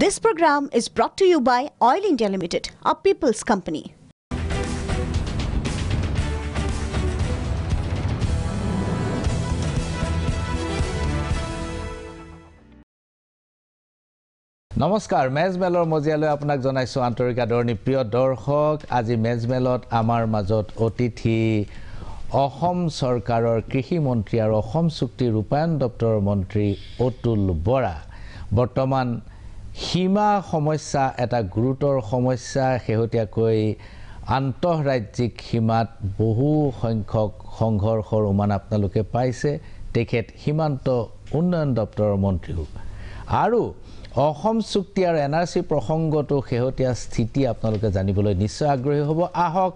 This program is brought to you by Oil India Limited, a people's company. নমস্কাৰ মেজমেলৰ মজিয়ালৈ আপোনাক জনাইছো আন্তৰিক আদৰণি প্ৰিয় দৰ্শক আজি মেজমেলত আমাৰ মাজত অতিথি অসম চৰকাৰৰ কৃষি মন্ত্ৰী আৰু অসম চুক্তি ৰূপায়ণ দপ্তৰৰ মন্ত্ৰী অতুল বৰা বৰ্তমান সীমা সমস্যা এটা গুৰুতৰ সমস্যা শেহতীয়াকৈ আন্তঃৰাজ্যিক সীমাত বহু সংখ্যক সংঘৰ্ষৰ উমান আপোনালোকে পাইছে তেখেত সীমান্ত উন্নয়ন দপ্তৰৰ মন্ত্ৰীও আৰু অসম চুক্তি আৰু এনআৰসি প্ৰসংগটো শেহতীয়া স্থিতি আপোনালোকে জানিবলৈ নিশ্চয় আগ্ৰহী হ'ব আহক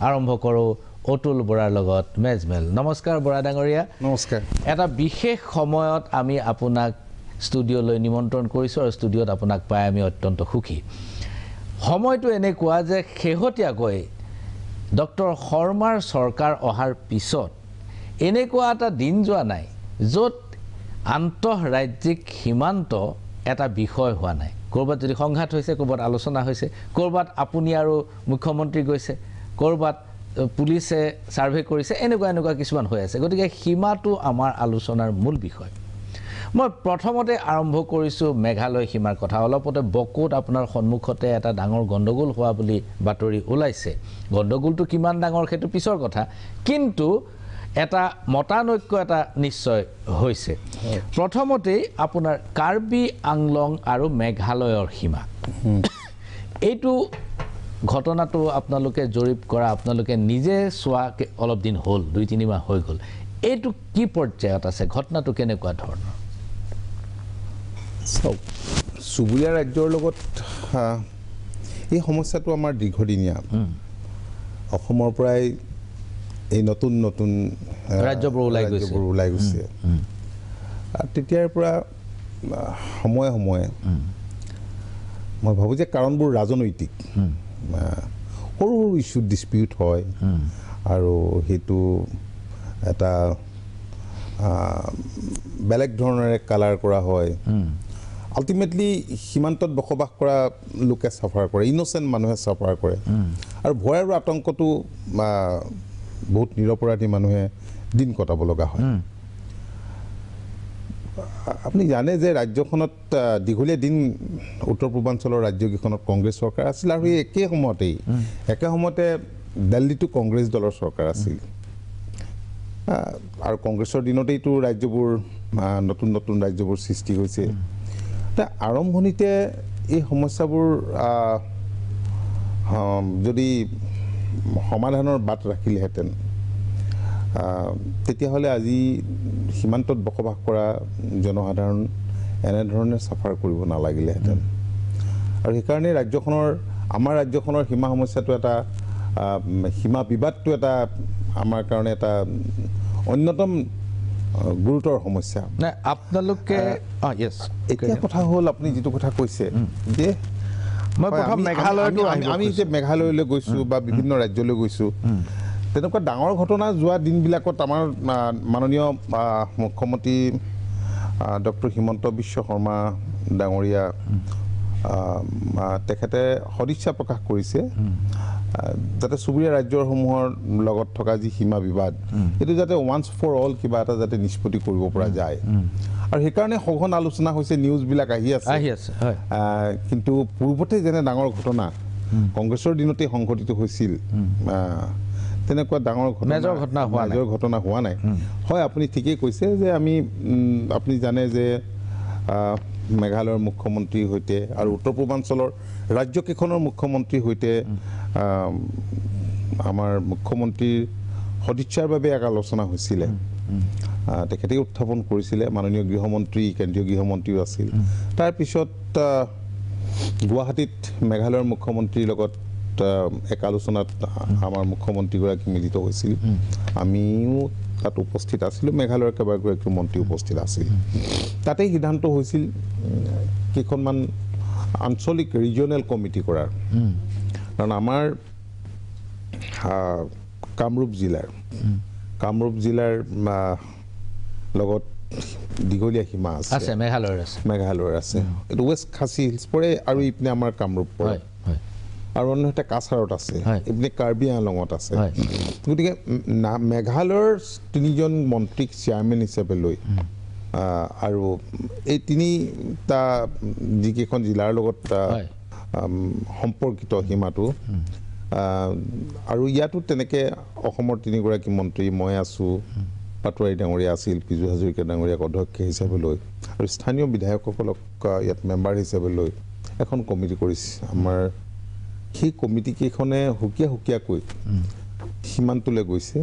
আৰম্ভ কৰোঁ অতুল বৰাৰ লগত মেজমেল নমস্কাৰ বৰা ডাঙৰীয়া নমস্কাৰ এটা বিশেষ সময়ত আমি আপোনাক ষ্টুডিঅ'লৈ নিমন্ত্ৰণ কৰিছোঁ আৰু ষ্টুডিঅ'ত আপোনাক পাই আমি অত্যন্ত সুখী সময়টো এনেকুৱা যে শেহতীয়াকৈ ডক্টৰ শৰ্মাৰ চৰকাৰ অহাৰ পিছত এনেকুৱা এটা দিন যোৱা নাই য'ত আন্তঃৰাজ্যিক সীমান্ত এটা বিষয় হোৱা নাই কৰবাত যদি সংঘাত হৈছে কৰবাত আলোচনা হৈছে কৰবাত আপুনি আৰু মুখ্যমন্ত্ৰী গৈছে কৰবাত পুলিচে সাৰ্ভে কৰিছে এনেকুৱা কিছুমান হৈ আছে গতিকে সীমাটো আমাৰ আলোচনাৰ মূল বিষয় মই প্ৰথমতে আৰম্ভ কৰিছো মেঘালয় সীমাৰ কথা অলপতে বকুত আপোনাৰ সন্মুখতে এটা ডাঙৰ গণ্ডগোল হোৱা বুলি বাতৰি ওলাইছে গণ্ডগোলটো কিমান ডাঙৰ সেইটো পিছৰ কথা কিন্তু এটা মতানৈক্য এটা নিশ্চয় হৈছে প্ৰথমতে আপোনাৰ কাৰ্বি আংলং আৰু মেঘালয়ৰ সীমা এইটো ঘটনাটো আপোনালোকে জৰিপ কৰা আপোনালোকে নিজে চোৱা অলপ দিন হ'ল 2-3 মাহ হৈ গ'ল এইটো কি পৰ্যায়ত আছে ঘটনাটো কেনেকুৱা ধৰণৰ চুবুৰীয়া ৰাজ্যৰ লগত এই সমস্যাটো আমাৰ দীৰ্ঘদিনীয়া অসমৰ পৰাই এই নতুন নতুন ৰাজ্যবোৰ ওলাই গৈছে তেতিয়াৰ পৰা সময়ে সময়ে মই ভাবোঁ যে কাৰণবোৰ ৰাজনৈতিক সৰু সৰু ইছ্যু ডিছপিউট হয় আৰু সেইটো এটা বেলেগ ধৰণেৰে কালাৰ কৰা হয় আল্টিমেটলি সীমান্তত বসবাস কৰা লোকে চাফাৰ কৰে ইন'চেণ্ট মানুহে চাফাৰ কৰে আৰু ভয় আৰু আতংকটো বহুত নিৰপৰাধী মানুহে দিন কটাব লগা হয় আপুনি জানে যে ৰাজ্যখনত দীঘলীয়া দিন উত্তৰ পূৰ্বাঞ্চলৰ ৰাজ্যকেইখনত কংগ্ৰেছ চৰকাৰ আছিল আৰু একে সময়তে দিল্লীতো কংগ্ৰেছ দলৰ চৰকাৰ আছিল আৰু কংগ্ৰেছৰ দিনতেইতো ৰাজ্যবোৰ নতুন নতুন ৰাজ্যবোৰ সৃষ্টি হৈছে আৰম্ভণিতে এই সমস্যাবোৰ যদি সমাধানৰ বাট ৰাখিলেহেঁতেন তেতিয়াহ'লে আজি সীমান্তত বসবাস কৰা জনসাধাৰণ এনেধৰণে চাফাৰ কৰিব নালাগিলেহেঁতেন আৰু সেইকাৰণে আমাৰ ৰাজ্যখনৰ সীমা সমস্যাটো এটা সীমা বিবাদটো এটা আমাৰ কাৰণে এটা অন্যতম গুৰুতৰ সমস্যা আপোনালোকে এতিয়া কথা হ'ল আপুনি যিটো কথা কৈছে যে মই প্ৰথম মেঘালয়টো আমি যে মেঘালয়লৈ গৈছোঁ বা বিভিন্ন ৰাজ্যলৈ গৈছোঁ তেনেকুৱা ডাঙৰ ঘটনা যোৱা দিনবিলাকত আমাৰ মাননীয় মুখ্যমন্ত্ৰী ডক্টৰ হিমন্ত বিশ্ব শৰ্মা ডাঙৰীয়া তেখেতে সদিচ্ছা প্ৰকাশ কৰিছে যাতে চুবুৰীয়া ৰাজ্যসমূহৰ লগত থকা যি সীমা বিবাদ সেইটো যাতে ওৱান্স ফৰ অল কিবা এটা যাতে নিষ্পত্তি কৰিব পৰা যায় আৰু সেইকাৰণে সঘন আলোচনা হৈছে নিউজবিলাক আহি আছে কিন্তু পূৰ্বতে যেনে ডাঙৰ ঘটনা কংগ্ৰেছৰ দিনতে সংঘটিত হৈছিল তেনেকুৱা ডাঙৰ ঘটনা হোৱা নাই হয় আপুনি ঠিকেই কৈছে যে আপুনি জানে যে মেঘালয়ৰ মুখ্যমন্ত্ৰীৰ সৈতে আৰু উত্তৰ পূৰ্বাঞ্চলৰ ৰাজ্যকেইখনৰ মুখ্যমন্ত্ৰীৰ সৈতে আমাৰ মুখ্যমন্ত্ৰীৰ সদিচ্ছাৰ বাবে এক আলোচনা হৈছিলে তেখেতে উত্থাপন কৰিছিলে মাননীয় গৃহমন্ত্ৰী কেন্দ্ৰীয় গৃহমন্ত্ৰীও আছিল তাৰপিছত গুৱাহাটীত মেঘালয়ৰ মুখ্যমন্ত্ৰীৰ লগত এক আলোচনাত আমাৰ মুখ্যমন্ত্ৰীগৰাকী মিলিত হৈছিল আমিও তাত উপস্থিত আছিলোঁ মেঘালয়ৰ কেইবাগৰাকী মন্ত্ৰী উপস্থিত আছিল তাতেই সিদ্ধান্ত হৈছিল কেইখনমান আঞ্চলিক ৰিজিয়নেল কমিটি কৰাৰ কাৰণ আমাৰ কামৰূপ জিলাৰ লগত দীঘলীয়া সীমা আছে আছে মেঘালয়ৰ আছে মেঘালয়ৰ আছে এইটো ৱেষ্ট খাচী হিলছ পৰে আৰু ইপিনে আমাৰ কামৰূপ পৰে হয় হয় আৰু অন্যহাতে কাছাৰত আছে হয়। ইপিনে কাৰ্বি আংলঙত আছে হয় গতিকে মেঘালয়ৰ 3জন মন্ত্ৰীক চেয়াৰমেন হিচাপে লৈ আৰু এই 3টা যিকেইখন জিলাৰ লগত হয় সম্পৰ্কিত সীমাটো আৰু ইয়াতো তেনেকৈ অসমৰ 3গৰাকী মন্ত্ৰী মই আছোঁ পাটোৱাৰী ডাঙৰীয়া আছিল পীযু হাজৰিকা ডাঙৰীয়াক অধ্যক্ষ হিচাপে লৈ আৰু স্থানীয় বিধায়কসকলক ইয়াত মেম্বাৰ হিচাপে লৈ এখন কমিটি কৰিছে আমাৰ সেই কমিটিকেইখনে সুকীয়াকৈ সীমান্তলৈ গৈছে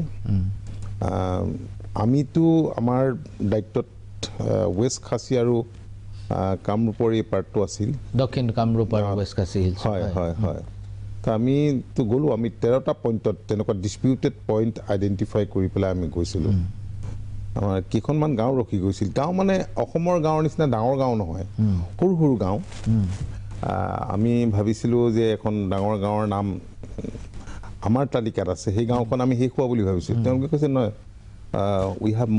আমিতো আমাৰ দায়িত্বত ৱেষ্ট খাচী আৰু কামৰূপৰ এই পাৰ্টটো আছিল দক্ষিণ কামৰূপ আৰু ৱেষ্ট খাচী হিলছ হয় হয় হয় তো আমিতো গ'লোঁ আমি 13টা পইণ্টত তেনেকুৱা ডিছপিউটেড পইণ্ট আইডেণ্টিফাই কৰি পেলাই আমি গৈছিলোঁ আমাৰ কেইখনমান গাঁও ৰখি গৈছিল গাঁও মানে অসমৰ গাঁৱৰ নিচিনা ডাঙৰ গাঁও নহয় সৰু সৰু গাঁও আমি ভাবিছিলোঁ যে এখন ডাঙৰ গাঁৱৰ নাম আমাৰ তালিকাত আছে সেই গাঁওখন আমি শেষ হোৱা বুলি ভাবিছিলোঁ তেওঁলোকে কৈছে নহয় উই হেভ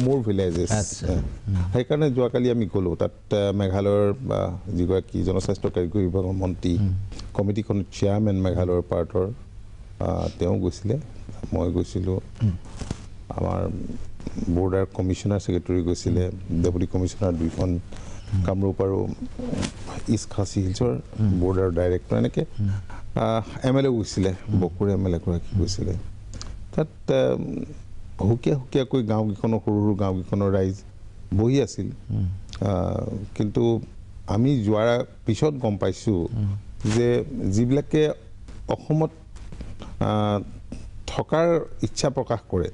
মোৰ ভিলেজেছ সেইকাৰণে যোৱাকালি আমি গ'লোঁ তাত মেঘালয়ৰ যিগৰাকী জনস্বাস্থ্য কাৰিকৰী বিভাগৰ মন্ত্ৰী কমিটিখনৰ চেয়াৰমেন মেঘালয়ৰ পাৰ্টৰ তেওঁ গৈছিলে মই গৈছিলোঁ আমাৰ বৰ্ডাৰ কমিশ্যনাৰ ছেক্ৰেটেৰী গৈছিলে ডেপুটি কমিশ্যনাৰ 2খন কামৰূপ আৰু ইষ্ট খাচী হিলছৰ বৰ্ডাৰ ডাইৰেক্টৰ এনেকৈ MLA গৈছিলে বকুৰ MLA গৰাকী গৈছিলে তাত সুকীয়াকৈ গাঁওকেইখনৰ সৰু সৰু গাঁওকেইখনৰ ৰাইজ বহি আছিল কিন্তু আমি যোৱাৰ পিছত গম পাইছোঁ যে যিবিলাকে অসমত থকাৰ ইচ্ছা প্ৰকাশ কৰে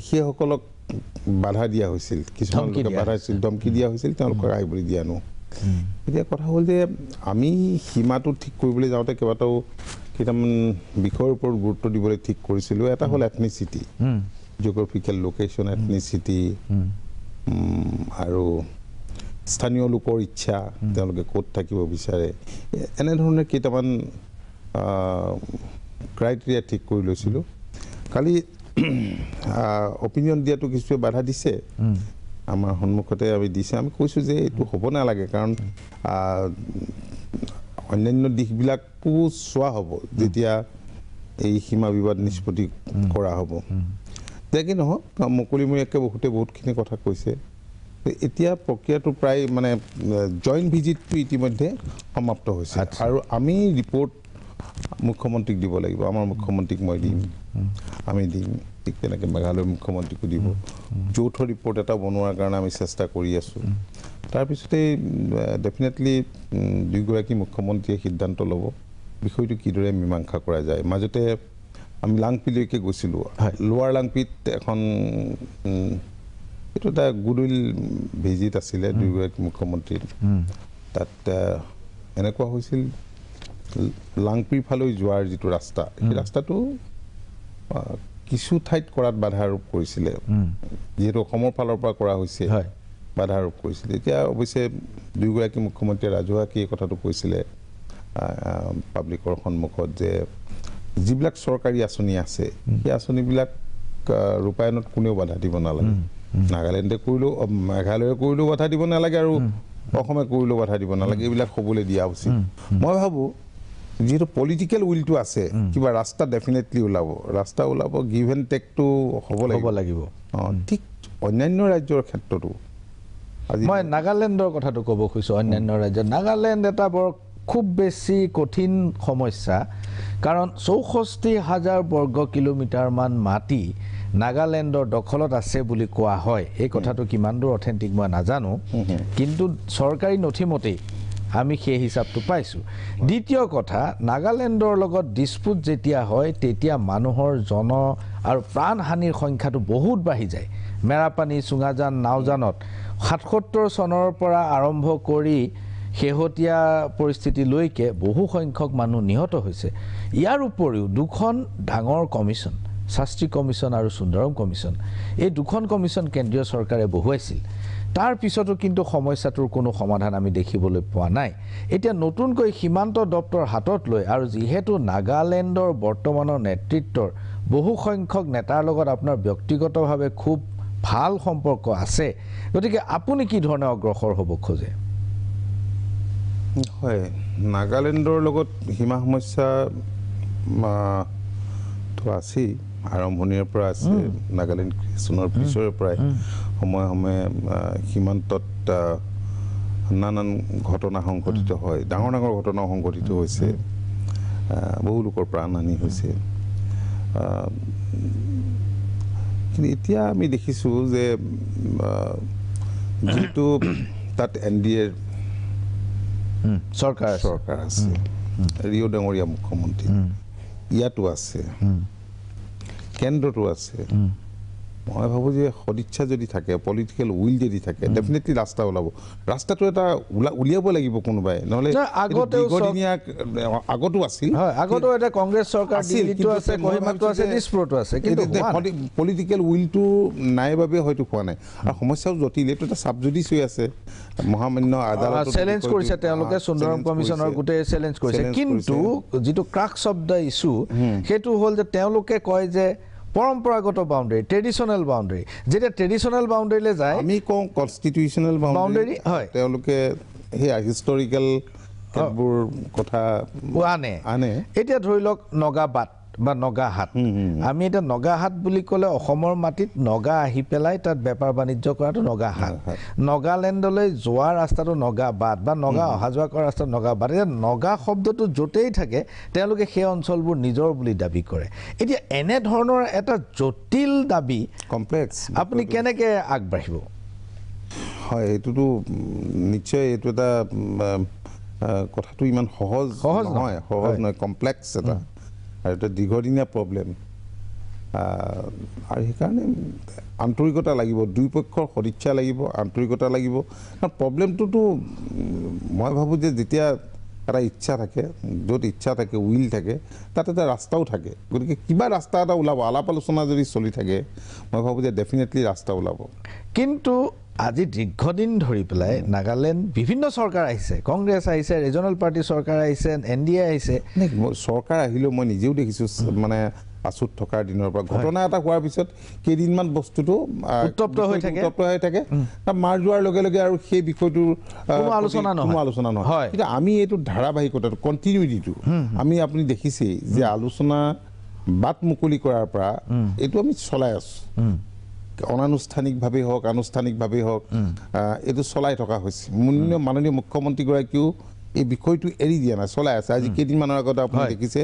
সেইসকলক বাধা দিয়া হৈছিল কিছুমান লোকে বাধা দিছিল ধমকি দিয়া হৈছিল তেওঁলোকক আহিবলৈ দিয়া নো এতিয়া কথা হ'ল যে আমি সীমাটো ঠিক কৰিবলৈ যাওঁতে কেইটামান বিষয়ৰ ওপৰত গুৰুত্ব দিবলৈ ঠিক কৰিছিলোঁ এটা হ'ল এথনিচিটি জিঅ'গ্ৰাফিকেল লোকেশ্যন এথনিচিটি আৰু স্থানীয় লোকৰ ইচ্ছা তেওঁলোকে ক'ত থাকিব বিচাৰে এনেধৰণে কেইটামান ক্ৰাইটেৰিয়া ঠিক কৰি লৈছিলোঁ কালি অপিনিয়ন দিয়াটো কিছুৱে বাধা দিছে আমাৰ সন্মুখতে আমি দিছে আমি কৈছোঁ যে এইটো হ'ব নালাগে কাৰণ অন্যান্য দিশবিলাকো চোৱা হ'ব যেতিয়া এই সীমা বিবাদ নিষ্পত্তি কৰা হ'ব যে কি নহওক মুকলিমূৰীয়াকৈ বহুতখিনি কথা কৈছে এতিয়া প্ৰক্ৰিয়াটো প্ৰায় মানে জইণ্ট ভিজিটটো ইতিমধ্যে সমাপ্ত হৈছে আৰু আমি ৰিপৰ্ট মুখ্যমন্ত্ৰীক দিব লাগিব আমাৰ মুখ্যমন্ত্ৰীক মই দিম আমি দিম ঠিক তেনেকৈ মেঘালয়ৰ মুখ্যমন্ত্ৰীকো দিব যৌথ ৰিপৰ্ট এটা বনোৱাৰ কাৰণে আমি চেষ্টা কৰি আছোঁ তাৰপিছতে ডেফিনেটলি 2গৰাকী মুখ্যমন্ত্ৰীয়ে সিদ্ধান্ত ল'ব বিষয়টো কিদৰে মীমাংসা কৰা যায় মাজতে আমি লাংপিলৈকে গৈছিলোঁ লোৱাৰ লাংপিত এখন এইটো এটা গুডউইল ভিজিট আছিলে 2গৰাকী মুখ্যমন্ত্ৰীৰ তাত এনেকুৱা হৈছিল লাংপিৰ ফালে যোৱাৰ যিটো ৰাস্তা সেই ৰাস্তাটো কিছু ঠাইত কৰাত বাধা আৰোপ কৰিছিলে যিহেতু অসমৰ ফালৰ পৰা কৰা হৈছে বাধা আৰোপ কৰিছিলে এতিয়া অৱশ্যে 2গৰাকী মুখ্যমন্ত্ৰীয়ে ৰাজহুৱাকৈ এই কথাটো কৈছিলে পাব্লিকৰ সন্মুখত যে যিবিলাক চৰকাৰী আঁচনি আছে সেই আঁচনিবিলাক ৰূপায়ণত কোনেও বাধা দিব নালাগে নাগালেণ্ডে কৰিলেও মেঘালয়ে কৰিলেও বাধা দিব নালাগে আৰু অসমে কৰিলেও বাধা দিব নালাগে এইবিলাক হ'বলৈ দিয়া উচিত মই ভাবোঁ যিহেতু পলিটিকেল উইলটো আছে কিবা ৰাস্তা ডেফিনেটলি ওলাব গিভ এণ্ড টেকটো হ'ব লাগিব ঠিক অন্যান্য ৰাজ্যৰ ক্ষেত্ৰতো মই নাগালেণ্ডৰ কথাটো ক'ব খুজিছোঁ অন্যান্য ৰাজ্যত নাগালেণ্ড এটা বৰ খুব বেছি কঠিন সমস্যা কাৰণ 64,000 বৰ্গ কিলোমিটাৰমান মাটি নাগালেণ্ডৰ দখলত আছে বুলি কোৱা হয় এই কথাটো কিমান দূৰ অথেণ্টিক মই নাজানো কিন্তু চৰকাৰী নথিমতেই আমি সেই হিচাপটো পাইছোঁ দ্বিতীয় কথা নাগালেণ্ডৰ লগত ডিছপুট যেতিয়া হয় তেতিয়া মানুহৰ আৰু প্ৰাণহানিৰ সংখ্যাটো বহুত বাঢ়ি যায় মেৰাপানী চুঙাজান নাওজানত 77 চনৰ পৰা আৰম্ভ কৰি শেহতীয়া পৰিস্থিতিলৈকে বহু সংখ্যক মানুহ নিহত হৈছে ইয়াৰ উপৰিও দুখন ডাঙৰ কমিশ্যন শাস্ত্ৰী কমিশ্যন আৰু সুন্দৰম কমিশ্যন এই দুখন কমিশ্যন কেন্দ্ৰীয় চৰকাৰে বহুৱাইছিল তাৰ পিছতো কিন্তু সমস্যাটোৰ কোনো সমাধান আমি দেখিবলৈ পোৱা নাই এতিয়া নতুনকৈ সীমান্ত দপ্তৰ হাতত লৈ আৰু যিহেতু নাগালেণ্ডৰ বৰ্তমানৰ নেতৃত্বৰ বহু সংখ্যক নেতাৰ লগত আপোনাৰ ব্যক্তিগতভাৱে খুব ভাল সম্পৰ্ক আছে গতিকে আপুনি কি ধৰণে অগ্ৰসৰ হ'ব খোজে হয় নাগালেণ্ডৰ লগত সীমা সমস্যা তো আছেই আৰম্ভণিৰ পৰা আছে নাগালেণ্ড ক্ৰিয়েশ্যনৰ পিছৰে পৰাই সময়ে সময়ে সীমান্তত নানান ঘটনা সংঘটিত হয় ডাঙৰ ডাঙৰ ঘটনা সংঘটিত হৈছে বহু লোকৰ প্ৰাণহানি হৈছে কিন্তু এতিয়া আমি দেখিছোঁ যে যিটো তাত NDA চৰকাৰ আছে ৰিঅ' ডাঙৰীয়া মুখ্যমন্ত্ৰী ইয়াতো আছে কেন্দ্ৰতো আছে মই ভাবোঁ যে সদিচ্ছা যদি থাকে পলিটিকেল উইল যদি থাকে ডেফিনেটলি ৰাস্তা ওলাব ৰাস্তাটো এটা উলিয়াব লাগিব কোনোবাই নহ'লে আগতো আছিল আগতো এটা কংগ্ৰেছ চৰকাৰ দিল্লীতো আছে কহিমাতো আছে দিছপুৰতো আছে কিন্তু পলিটিকেল উইলটো নাই বাবে হয়তো হোৱা নাই আৰু সমস্যাও জটিল এইটো এটা ছাবজুডিচ হৈ আছে মহামান্য আদালত চেলেঞ্জ কৰিছে তেওঁলোকে সুন্দৰম কমিশ্যনৰ গোটেই চেলেঞ্জ কৰিছে কিন্তু যিটো ক্ৰাক্স অফ দ্য ইছ্যু সেইটো হ'ল যে তেওঁলোকে কয় যে পৰম্পৰাগত বাউণ্ডাৰী ট্ৰেডিশ্যনেল বাউণ্ডাৰী যেতিয়া ট্ৰেডিশ্যনেল বাউণ্ডাৰীলৈ যায় আমি কওঁ কনষ্টিটিউশ্যনেল বাউণ্ডাৰী হয় তেওঁলোকে সেই হিষ্টৰিকেল বোৰ কথা আনে এতিয়া ধৰি লওক নগাবাট বা নগাহাট আমি এটা নগাহাট বুলি ক'লে অসমৰ মাটিত নগা আহি পেলাই তাত বেপাৰ বাণিজ্য কৰাটো নগাহাট নগালেণ্ডলৈ যোৱা ৰাস্তাটো নগাবাট বা নগা অহা যোৱা কৰা ৰাস্তাটো নগাবাট এতিয়া নগা শব্দটো য'তেই থাকে তেওঁলোকে সেই অঞ্চলবোৰ নিজৰ বুলি দাবী কৰে এতিয়া এনেধৰণৰ এটা জটিল দাবী কমপ্লেক্স আপুনি কেনেকৈ আগবাঢ়িব হয় এইটোতো নিশ্চয় এইটো এটা কথাটো ইমান সহজ নহয় কমপ্লেক্স এটা আৰু এটা দীৰ্ঘদিনীয়া প্ৰব্লেম আৰু সেইকাৰণে আন্তৰিকতা লাগিব দুই পক্ষৰ সদিচ্ছা লাগিব আন্তৰিকতা লাগিব কাৰণ প্ৰব্লেমটোতো মই ভাবোঁ যে যেতিয়া এটা ইচ্ছা থাকে য'ত ইচ্ছা থাকে উইল থাকে তাত এটা ৰাস্তাও থাকে গতিকে কিবা ৰাস্তা এটা ওলাব আলাপ আলোচনা যদি চলি থাকে মই ভাবোঁ যে ডেফিনেটলি ৰাস্তা ওলাব কিন্তু আজি দীৰ্ঘদিন ধৰি পেলাই নাগালেণ্ড বিভিন্ন চৰকাৰ আহিছে কংগ্ৰেছ আহিছে ৰিজনেল পাৰ্টি চৰকাৰ আহিছে NDA আহিছে চৰকাৰ আহিলেও মই নিজেও দেখিছোঁ মানে পাছত থকাৰ দিনৰ পৰা ঘটনা এটা হোৱাৰ পিছত কেইদিনমান বস্তুটো উত্তপ্ত হৈ থাকে মাৰ যোৱাৰ লগে লগে আৰু সেই বিষয়টোৰ কোনো আলোচনা নহয় কিন্তু আমি এইটো ধাৰাবাহিকতাটো কণ্টিনিউটিটো আপুনি দেখিছেই যে আলোচনা বাট মুকলি কৰাৰ পৰা এইটো আমি চলাই আছোঁ অনানুষ্ঠানিকভাৱে হওক আনুষ্ঠানিকভাৱে হওক এইটো চলাই থকা হৈছে মাননীয় মুখ্যমন্ত্ৰীগৰাকীও এই বিষয়টো এৰি দিয়া নাই চলাই আছে আজি কেইদিনমানৰ আগতে আপুনি দেখিছে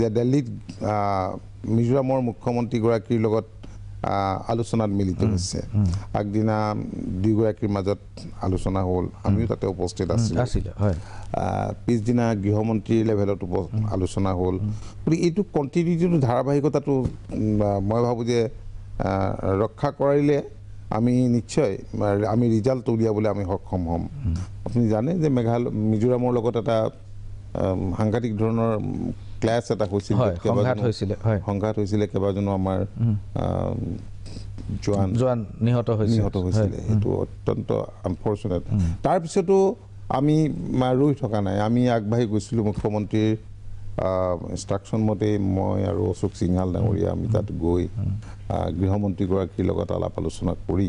যে দিল্লীত মিজোৰামৰ মুখ্যমন্ত্ৰীগৰাকীৰ লগত আলোচনাত মিলিত হৈছে আগদিনা দুয়োগৰাকীৰ মাজত আলোচনা হ'ল আমিও তাতে উপস্থিত আছিলোঁ পিছদিনা গৃহমন্ত্ৰীৰ লেভেলত আলোচনা হ'ল গতিকে এইটো কণ্টিনিউটিটো ধাৰাবাহিকতাটো মই ভাবোঁ যে ৰক্ষা কৰিলে আমি নিশ্চয় আমি ৰিজাল্ট উলিয়াবলৈ আমি সক্ষম হ'ম আপুনি জানে যে মিজোৰামৰ লগত এটা সাংঘাতিক ধৰণৰ ক্লাছ এটা হৈছিল সংঘাত হৈছিলে কেইবাজনো আমাৰ জোৱান নিহত হৈছিলে এইটো অত্যন্ত আনফৰ্চুনেট তাৰপিছতো আমি ৰৈ থকা নাই আমি আগবাঢ়ি গৈছিলোঁ মুখ্যমন্ত্ৰীৰ ইনষ্ট্ৰাকশ্যন মতে মই আৰু অশোক সিংহাল ডাঙৰীয়া আমি তাত গৈ গৃহমন্ত্ৰীগৰাকীৰ লগত আলাপ আলোচনা কৰি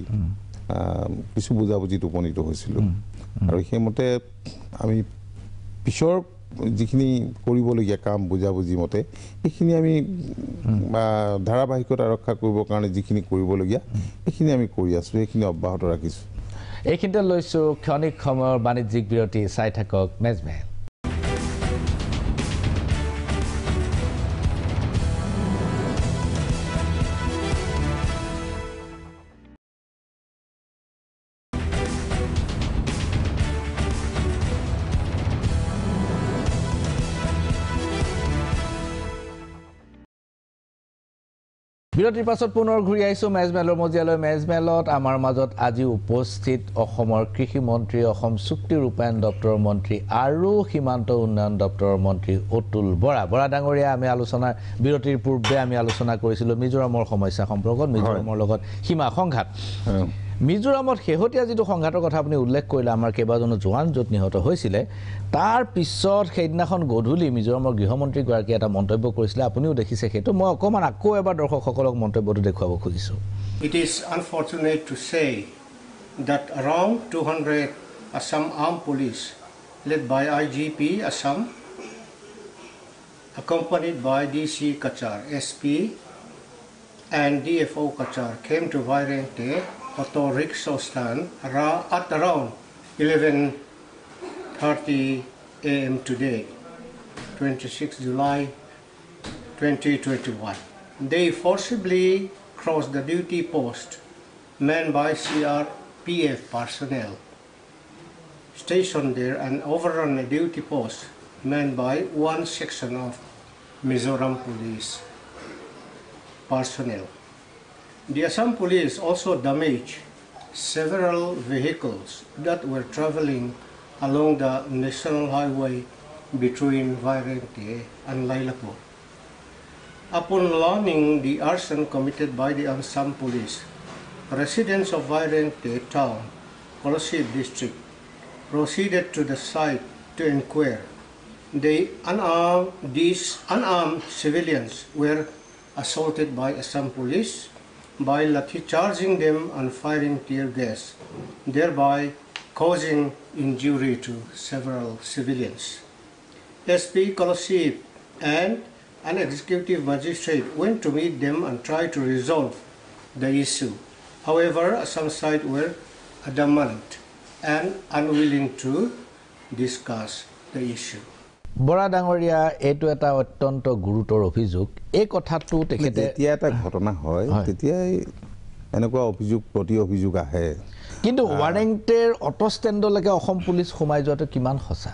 কিছু বুজাবুজিত উপনীত হৈছিলোঁ আৰু সেইমতে আমি পিছৰ যিখিনি কৰিবলগীয়া কাম বুজাবুজি মতে সেইখিনি আমি ধাৰাবাহিকতা ৰক্ষা কৰিবৰ কাৰণে যিখিনি কৰিবলগীয়া সেইখিনি আমি কৰি আছোঁ সেইখিনি অব্যাহত ৰাখিছোঁ এইখিনিতে লৈছোঁ ক্ষণিক সময়ৰ বাণিজ্যিক বিৰতি চাই থাকক মেজমেল বিৰতিৰ পাছত পুনৰ ঘূৰি আহিছোঁ মেজমেলৰ মজিয়ালৈ মেজমেলত আমাৰ মাজত আজি উপস্থিত অসমৰ কৃষি মন্ত্ৰী অসম চুক্তি ৰূপায়ণ দপ্তৰৰ মন্ত্ৰী আৰু সীমান্ত উন্নয়ন দপ্তৰৰ মন্ত্ৰী অতুল বৰা ডাঙৰীয়া আমি আলোচনাৰ বিৰতিৰ পূৰ্বে আমি আলোচনা কৰিছিলোঁ মিজোৰামৰ সমস্যা সম্পৰ্কত মিজোৰামৰ লগত সীমা সংঘাত মিজোৰামত শেহতীয়া যিটো সংঘাতৰ কথা আপুনি উল্লেখ কৰিলে আমাৰ কেইবাজনো জোৱান য'ত নিহত হৈছিলে তাৰ পিছত সেইদিনাখন গধূলি মিজোৰামৰ গৃহমন্ত্ৰীগৰাকীয়ে এটা মন্তব্য কৰিছিলে আপুনিও দেখিছে সেইটো মই অকণমান আকৌ এবাৰ দৰ্শকসকলক মন্তব্যটো দেখুৱাব খুজিছোঁ It is unfortunate to say that around 200 Assam Armed Police, led by IGP Assam, accompanied by DC Kachar, SP, and DFO Kachar, came to Vairengte auto rickshaw stand at around 11:30 a.m. today, 26 July 2021. They forcibly crossed the duty post manned by CRPF personnel stationed there and overrun a duty post manned by one section of Mizoram Police personnel. The Assam Police also damaged several vehicles that were traveling along the national highway between Vairengte and Lailapur. Upon learning the arson committed by the Assam Police, residents of Vairengte town, Kolosip district, proceeded to the site to inquire. These unarmed civilians were assaulted by Assam Police by lathi charging them and firing tear gas, thereby causing injury to several civilians. SP Kolosip and an executive magistrate went to meet them and tried to resolve the issue. However, Assam side were adamant and unwilling to discuss the issue. Bora ডাঙৰীয়া এইটো এটা অত্যন্ত গুৰুতৰ অভিযোগ এই কথাটো তেখেতে যেতিয়া এটা ঘটনা হয় তেতিয়াই এনেকুৱা অভিযোগ প্ৰতি অভিযোগ আহে কিন্তু ৱাৰেংটেৰ অটো ষ্টেণ্ডলৈকে অসম পুলিচ সোমাই যোৱাটো কিমান সঁচা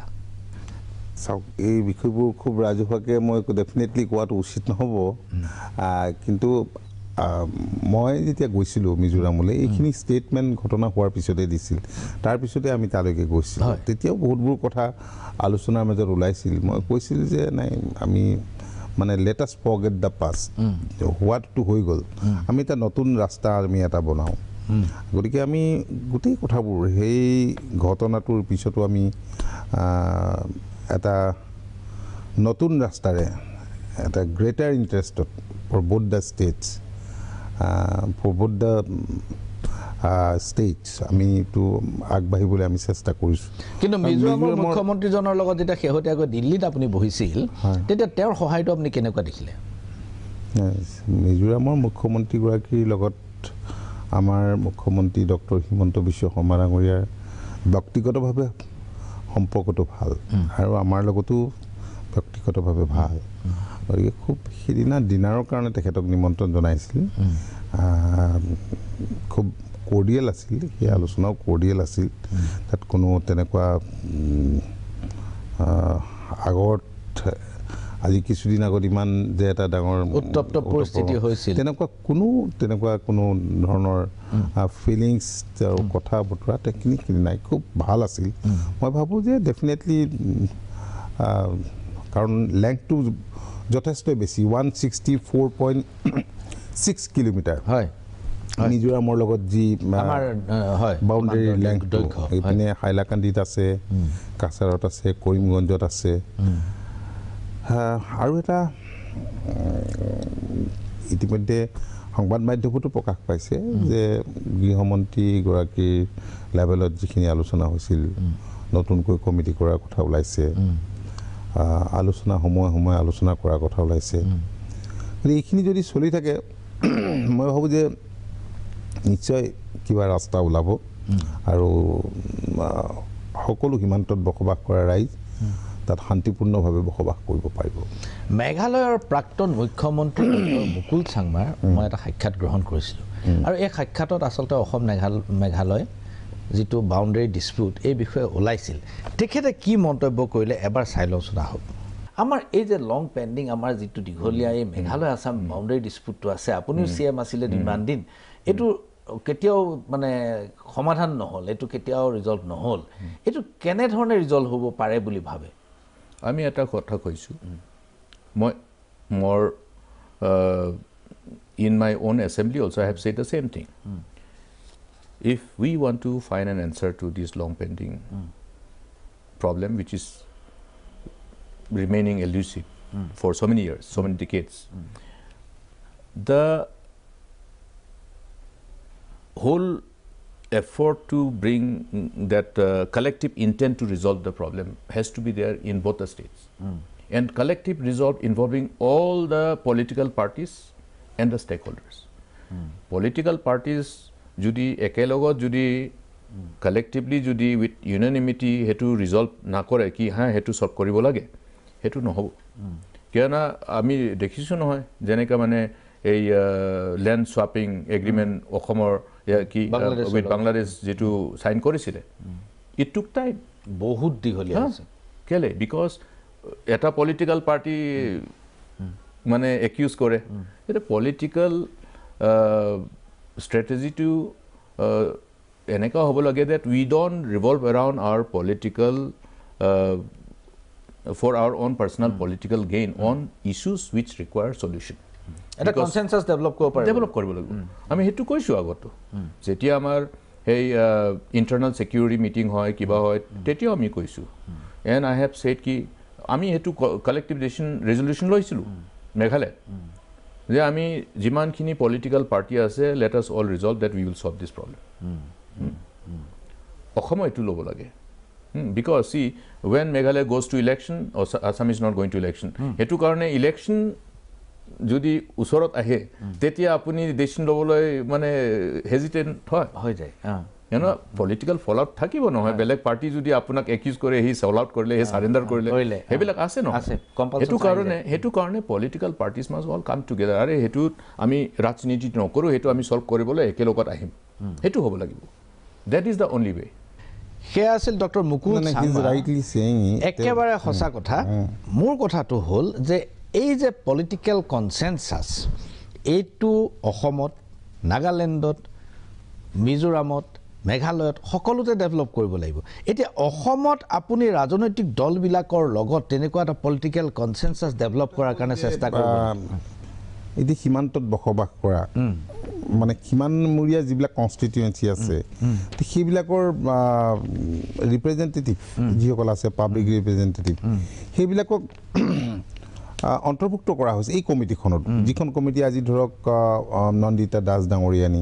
চাওক এই বিষয়বোৰ খুব ৰাজহুৱাকৈ মই ডেফিনেটলি কোৱাটো উচিত নহ'ব কিন্তু মই যেতিয়া গৈছিলোঁ মিজোৰামলৈ এইখিনি ষ্টেটমেণ্ট ঘটনা হোৱাৰ পিছতে দিছিল তাৰপিছতে আমি তালৈকে গৈছিলোঁ তেতিয়াও বহুতবোৰ কথা আলোচনাৰ মাজত ওলাইছিল মই কৈছিলোঁ যে নাই আমি মানে let us forget the past হোৱাটো হৈ গ'ল আমি এটা নতুন ৰাস্তা আমি এটা বনাওঁ গতিকে আমি গোটেই কথাবোৰ সেই ঘটনাটোৰ পিছতো আমি এটা নতুন ৰাস্তাৰে এটা গ্ৰেটাৰ ইণ্টাৰেষ্টত for both the states for both the states আমি তো আগবাঢ়িবলৈ আমি চেষ্টা কৰিছোঁ কিন্তু মিজোৰামৰ মুখ্যমন্ত্ৰীজনৰ লগত যেতিয়া শেহতীয়াকৈ দিল্লীত আপুনি বহিছিল তেতিয়া তেওঁৰ সহায়টো আপুনি কেনেকুৱা দেখিলে মিজোৰামৰ মুখ্যমন্ত্ৰীগৰাকীৰ লগত আমাৰ মুখ্যমন্ত্ৰী ডক্টৰ হিমন্ত বিশ্ব শৰ্মা ডাঙৰীয়াৰ ব্যক্তিগতভাৱে সম্পৰ্কটো ভাল আৰু আমাৰ লগতো ব্যক্তিগতভাৱে ভাল গতিকে খুব সিদিনা ডিনাৰৰ কাৰণে তেখেতক নিমন্ত্ৰণ জনাইছিল খুব কৰ্ডিয়েল আছিল সেই আলোচনাও কৰ্ডিয়েল আছিল তাত কোনো তেনেকুৱা আগত আজি কিছুদিন আগত ইমান যে এটা ডাঙৰ উত্তপ্ত পৰিস্থিতি হৈছিল তেনেকুৱা কোনো ধৰণৰ ফিলিংছ আৰু কথা বতৰা টেকনিকখিনি নাই খুব ভাল আছিল মই ভাবোঁ যে ডেফিনেটলি কাৰণ লেংথটো যথেষ্ট বেছি 164.6 কিলোমিটাৰ হয় মিজোৰামৰ লগত যি বাউণ্ডেৰী লেংথটো এইপিনে হাইলাকান্দিত আছে কাছাৰত আছে কৰিমগঞ্জত আছে আৰু এটা ইতিমধ্যে সংবাদ মাধ্যমতো প্ৰকাশ পাইছে যে গৃহমন্ত্ৰীগৰাকীৰ লেভেলত যিখিনি আলোচনা হৈছিল নতুনকৈ কমিটি কৰাৰ কথা ওলাইছে আলোচনা সময়ে সময়ে আলোচনা কৰাৰ কথা ওলাইছে এইখিনি যদি চলি থাকে মই ভাবোঁ যে নিশ্চয় কিবা ৰাস্তা ওলাব আৰু সকলো সীমান্তত বসবাস কৰা ৰাইজ তাত শান্তিপূৰ্ণভাৱে বসবাস কৰিব পাৰিব মেঘালয়ৰ প্ৰাক্তন মুখ্যমন্ত্ৰী মুকুল চাংমাৰ মই এটা সাক্ষাৎ গ্ৰহণ কৰিছিলোঁ আৰু এই সাক্ষাতত আচলতে অসম মেঘালয় যিটো বাউণ্ডেৰী ডিছপিউট এই বিষয়ে ওলাইছিল তেখেতে কি মন্তব্য কৰিলে এবাৰ চাই লওঁচোন আহক আমাৰ এই যে লং পেণ্ডিং আমাৰ যিটো দীঘলীয়া এই মেঘালয় আছাম বাউণ্ডেৰী ডিছপিউটটো আছে আপুনিও CM আছিলে ইমান দিন এইটো কেতিয়াও মানে সমাধান নহ'ল এইটো কেতিয়াও ৰিজল্ভ নহ'ল এইটো কেনেধৰণে ৰিজল্ভ হ'ব পাৰে বুলি ভাবে আমি এটা কথা কৈছোঁ মই মোৰ in my own assembly also I have said the same thing if we want to find an answer to this long pending problem which is remaining elusive for so many years so many decades the whole effort to bring that collective intent to resolve the problem has to be there in both the states. And collective resolve involving all the political parties and the stakeholders. Political parties judi ekelogot judi collectively judi with unanimity hetu resolve na kore ki ha hetu solve koribo lage hetu no hobo kiana ami dekhisu no hoy jeneka mane এই land swapping agreement অসমৰ কি with Bangladesh যেটো sign কৰিছিলে it টুক time বহুত দীঘলীয়া আছে কেলে বিকজ এটা পলিটিক্যাল পাৰ্টি মানে একিউজ কৰে এটা পলিটিক্যাল স্ট্ৰেটেজি টু এনেকা হ'ব লাগে that we don't revolve around our political for our own personal political gain on issues which require solution. এটা কনসেনসাস ডেভেলপ কৰিব লাগিব আমি হেতু কৈছো আগত যেতিয়া আমাৰ এই ইন্টাৰনাল সিকিউৰিটি মিটিং হয় কিবা হয় তেতিয়া আমি কৈছো এন্ড আই হ্যাভ সেড কি আমি হেতু কালেক্টিভ ডিসিশন রেজলিউশন লৈছিলো মেঘালয় যে আমি যিমানখিনি পলিটিক্যাল পাৰ্টি আছে let us all resolve that we will solve this problem Asom এটু লব লাগে because see when Meghalaya goes to election or Assam is not going to election hetu karone election যদি উসৰত আহে তেতিয়া আপুনি ডিসিশন লবলৈ মানে হেজিটেন্ট হৈ যায় পলিটিক্যাল ফলআউট থাকিব নহয় বেলেগ পাৰ্টি যদি আপোনাক একিউজ কৰে হি সল আউট কৰিলে হি সাৰেন্ডাৰ কৰিলে হেবিলাক আছে ন হেতু কাৰণে পলিটিক্যাল পাৰ্টিজ মাস্ট অল কাম টুগেদাৰ আৰে হেতু আমি ৰাজনীতি নকৰো হেতু আমি সলভ কৰিবলৈ একেলগত আহিম হেতু হ'ব লাগিব দ্যাট ইজ দ্য অনলি ৱে হে আছিল ডক্টৰ মুকুল একেবাৰে সঁচা কথা মোৰ কথাটো হ'ল যে এই যে পলিটিক্যাল কনসেনসাস এইটো অসমত নাগালেণ্ডত মিজোৰামত মেঘালয়ত সকলোতে ডেভেলপ কৰিব লাগিব এতিয়া অসমত আপুনি ৰাজনৈতিক দলবিলাকৰ লগত তেনেকুৱা এটা পলিটিক্যাল কনসেনসাস ডেভেলপ কৰাৰ কাৰণে চেষ্টা কৰিব এটি সীমান্তত বসবাস কৰা মানে সীমানমূৰীয়া যিবিলাক কনষ্টিটুৱেঞ্চি আছে সেইবিলাকৰ ৰিপ্ৰেজেণ্টেটিভ যিসকল আছে পাব্লিক ৰিপ্ৰেজেণ্টেটিভ সেইবিলাকক অন্তৰ্ভুক্ত কৰা হৈছে এই কমিটিখনত যিখন কমিটি আজি ধৰক নন্দিতা দাস ডাঙৰীয়ানী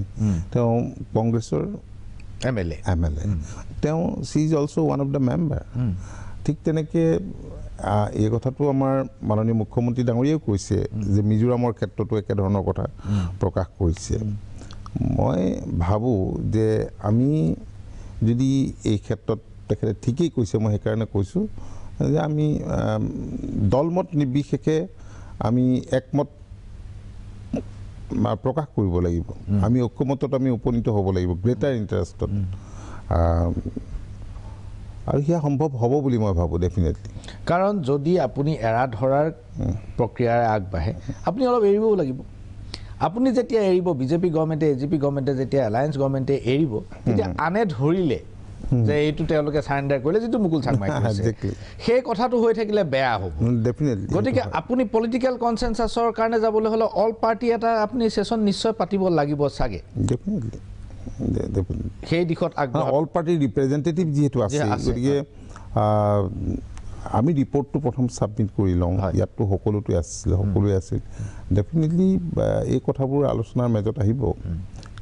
তেওঁ কংগ্ৰেছৰ এমএলএ তেওঁ she is also' one of the member ঠিক তেনেকৈ এই কথাটো আমাৰ মাননীয় মুখ্যমন্ত্ৰী ডাঙৰীয়াও কৈছে যে মিজোৰামৰ ক্ষেত্ৰতো একেধৰণৰ কথা প্ৰকাশ কৰিছে মই ভাবোঁ যে আমি যদি এই ক্ষেত্ৰত তেখেতে ঠিকেই কৈছে মই সেইকাৰণে কৈছোঁ যে আমি দলমত নিৰ্বিশেষে আমি একমত প্ৰকাশ কৰিব লাগিব আমি ঐক্যমতত আমি উপনীত হ'ব লাগিব গ্ৰেটাৰ ইণ্টাৰেষ্টত আৰু হিয়া সম্ভৱ হ'ব বুলি মই ভাবোঁ ডেফিনেটলি কাৰণ যদি আপুনি এৰা ধৰাৰ প্ৰক্ৰিয়াৰে আগবাঢ়ে আপুনি অলপ এৰিবও লাগিব আপুনি যেতিয়া এৰিব বিজেপি গভৰ্ণমেণ্টে এজিপি গভৰ্ণমেণ্টে যেতিয়া এলায়েন্স গভৰ্ণমেণ্টে এৰিব তেতিয়া আনে ধৰিলে যে এইটো তেওঁলোকে সাৰেন্ডাৰ কৰিলে যেটো মুকুল চাংমাই কৈছে সেই কথাটো হৈ থাকিলে বেয়া হ'ব ডেফিনেটলি গতিকে আপুনি পলিটিক্যাল কনসেনসাসৰ কাৰণে যাবলৈ হলে অল পাৰ্টি এটা আপুনি সেশন নিশ্চয় পাতিব লাগিব সাগে ডেফিনেটলি সেই দিশত অল পাৰ্টি ৰিপ্ৰেজেণ্টেটিভ যিহেতু আছে গতিকে আমি ৰিপৰ্টটো প্ৰথম ছাবমিট কৰি লওঁ ইয়াততো সকলোৱে আছিল ডেফিনেটলি এই কথাবোৰ আলোচনাৰ মাজত আহিব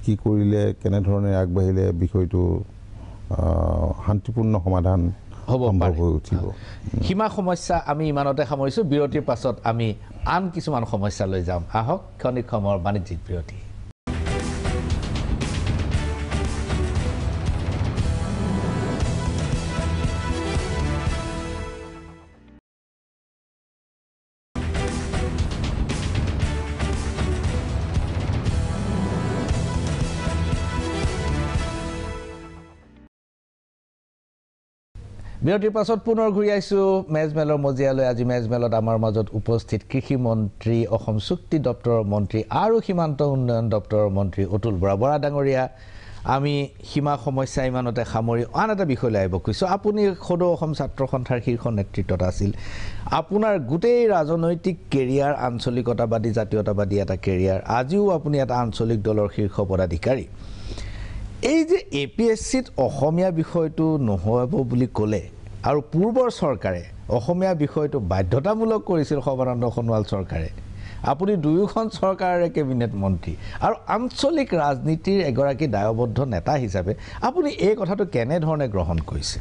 কি কৰিলে কেনেধৰণে আগবাঢ়িলে বিষয়টো শান্তিপূৰ্ণ সমাধান হ'ব হৈ উঠিব সীমা সমস্যা আমি ইমানতে সামৰিছোঁ বিৰতিৰ পাছত আমি আন কিছুমান সমস্যা লৈ যাম আহক ক্ষণিক সময়ৰ বাণিজ্যিক বিৰতি বিৰতিৰ পাছত পুনৰ ঘূৰি আহিছোঁ মেজমেলৰ মজিয়ালৈ আজি মেজমেলত আমাৰ মাজত উপস্থিত কৃষি মন্ত্ৰী অসম চুক্তি দপ্তৰৰ মন্ত্ৰী আৰু সীমান্ত উন্নয়ন দপ্তৰৰ মন্ত্ৰী অতুল বৰা ডাঙৰীয়া আমি সীমা সমস্যা ইমানতে সামৰি আন এটা বিষয়লৈ আহিব খুজিছোঁ আপুনি সদৌ অসম ছাত্ৰ সন্থাৰ শীৰ্ষ নেতৃত্বত আছিল আপোনাৰ গোটেই ৰাজনৈতিক কেৰিয়াৰ আঞ্চলিকতাবাদী জাতীয়তাবাদী এটা কেৰিয়াৰ আজিও আপুনি এটা আঞ্চলিক দলৰ শীৰ্ষ পদাধিকাৰী এই যে এপিএছচিত অসমীয়া বিষয়টো নহ'ব বুলি ক'লে আৰু পূৰ্বৰ চৰকাৰে অসমীয়া বিষয়টো বাধ্যতামূলক কৰিছিল সৰ্বানন্দ সোণোৱাল চৰকাৰে আপুনি দুয়োখন চৰকাৰৰে কেবিনেট মন্ত্ৰী আৰু আঞ্চলিক ৰাজনীতিৰ এগৰাকী দায়বদ্ধ নেতা হিচাপে আপুনি এই কথাটো কেনেধৰণে গ্ৰহণ কৰিছে?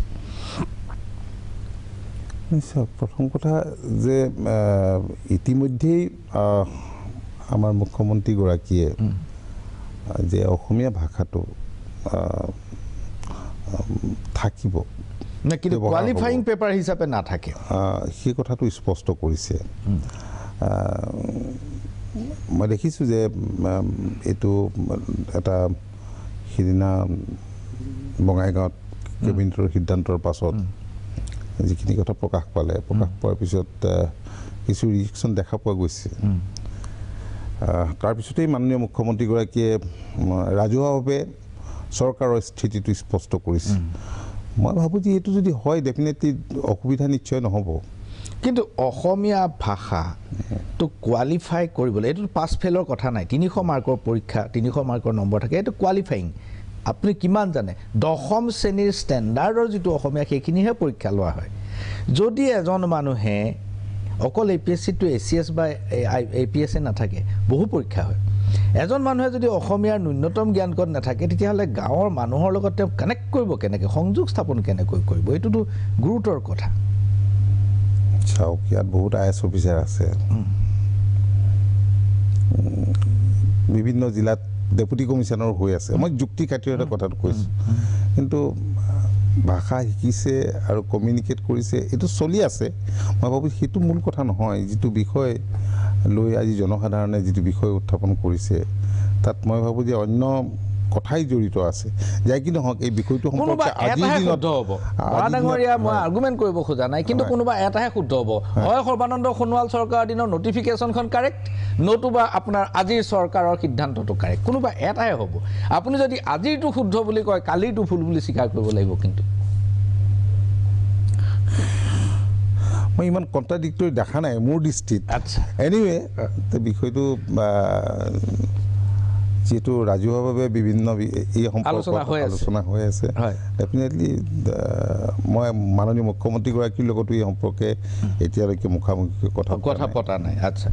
নিশ্চয়। প্ৰথম কথা যে ইতিমধ্যেই আমাৰ মুখ্যমন্ত্ৰীগৰাকীয়ে যে অসমীয়া ভাষাটো থাকিব, কিন্তু কোৱালিফাইং পেপাৰ হিচাপে নাথাকে, সেই কথাটো স্পষ্ট কৰিছে। মই দেখিছোঁ যে এইটো এটা সিদিনা বঙাইগাঁৱত কেবিনেটৰ সিদ্ধান্তৰ পাছত যিখিনি কথা প্ৰকাশ পোৱাৰ পিছত কিছু ৰিয়েকশ্যন দেখা পোৱা গৈছে। তাৰপিছতেই মাননীয় মুখ্যমন্ত্ৰীগৰাকীয়ে ৰাজহুৱাভাৱে চৰকাৰৰ স্থিতিটো স্পষ্ট কৰিছে। মই ভাবোঁ যে এইটো যদি হয় ডেফিনেটলি অসুবিধা নিশ্চয় নহ'ব। কিন্তু অসমীয়া ভাষাটো কোৱালিফাই কৰিবলৈ এইটো পাছ ফেইলৰ কথা নাই। 300 মাৰ্কৰ পৰীক্ষা, 300 মাৰ্কৰ নম্বৰ থাকে, এইটো কোৱালিফাইং। আপুনি কিমান জানে 10ম শ্ৰেণীৰ ষ্টেণ্ডাৰ্ডৰ যিটো অসমীয়া সেইখিনিহে পৰীক্ষা লোৱা হয়। যদি এজন মানুহে অকল APSC-টো ACS বা APSC নাথাকে, বহু পৰীক্ষা হয়। এজন মানুহে যদি অসমীয়াৰ ন্যূনতম জ্ঞানকত নাথাকে তেতিয়াহ'লে গাঁৱৰ মানুহৰ লগত তেওঁ কানেক্ট কৰিব কেনেকৈ, সংযোগ স্থাপন কেনেকৈ কৰিব? এইটোতো গুৰুতৰ কথা। চাওক, ইয়াত বহুত IAS অফিচাৰ আছে, বিভিন্ন জিলাত ডেপুটি কমিশ্যনাৰ হৈ আছে। মই যুক্তি খাতিৰতে কথাটো কৈছোঁ, কিন্তু ভাষা শিকিছে আৰু কমিউনিকেট কৰিছে, এইটো চলি আছে। মই ভাবোঁ সেইটো মূল কথা নহয়। যিটো বিষয় লৈ আজি জনসাধাৰণে যিটো বিষয় উত্থাপন কৰিছে, তাত মই ভাবোঁ যে অন্য কথাই জড়িত আছে। যাই কি নহওক, এই বিষয়টো সম্পৰ্কে আজিৰ দিনত হ'ব ডাঙৰীয়া, মই আৰ্গুমেণ্ট কৰিব খোজা নাই, কিন্তু কোনোবা এটাহে শুদ্ধ হ'ব। হয় সৰ্বানন্দ সোণোৱাল চৰকাৰৰ দিনৰ নটিফিকেশ্যনখন কাৰেক্ট, নতুবা আপোনাৰ আজিৰ চৰকাৰৰ সিদ্ধান্তটো কাৰেক্ট, কোনোবা এটাহে হ'ব। আপুনি যদি আজিৰটো শুদ্ধ বুলি কয়, কালিৰটো ভুল বুলি স্বীকাৰ কৰিব লাগিব। কিন্তু মই ইমান কণ্ট্ৰাডিক্টৰী দেখা নাই মোৰ দৃষ্টিত। আচ্ছা, এনিৱে বিষয়টো যিহেতু ৰাজহুৱাভাৱে বিভিন্ন এই সম্পৰ্কত আলোচনা হৈ আছে, ডেফিনেটলি মই মাননীয় মুখ্যমন্ত্ৰীগৰাকীৰ লগতো এই সম্পৰ্কে এতিয়ালৈকে মুখামুখি কথা পতা নাই। আচ্ছা,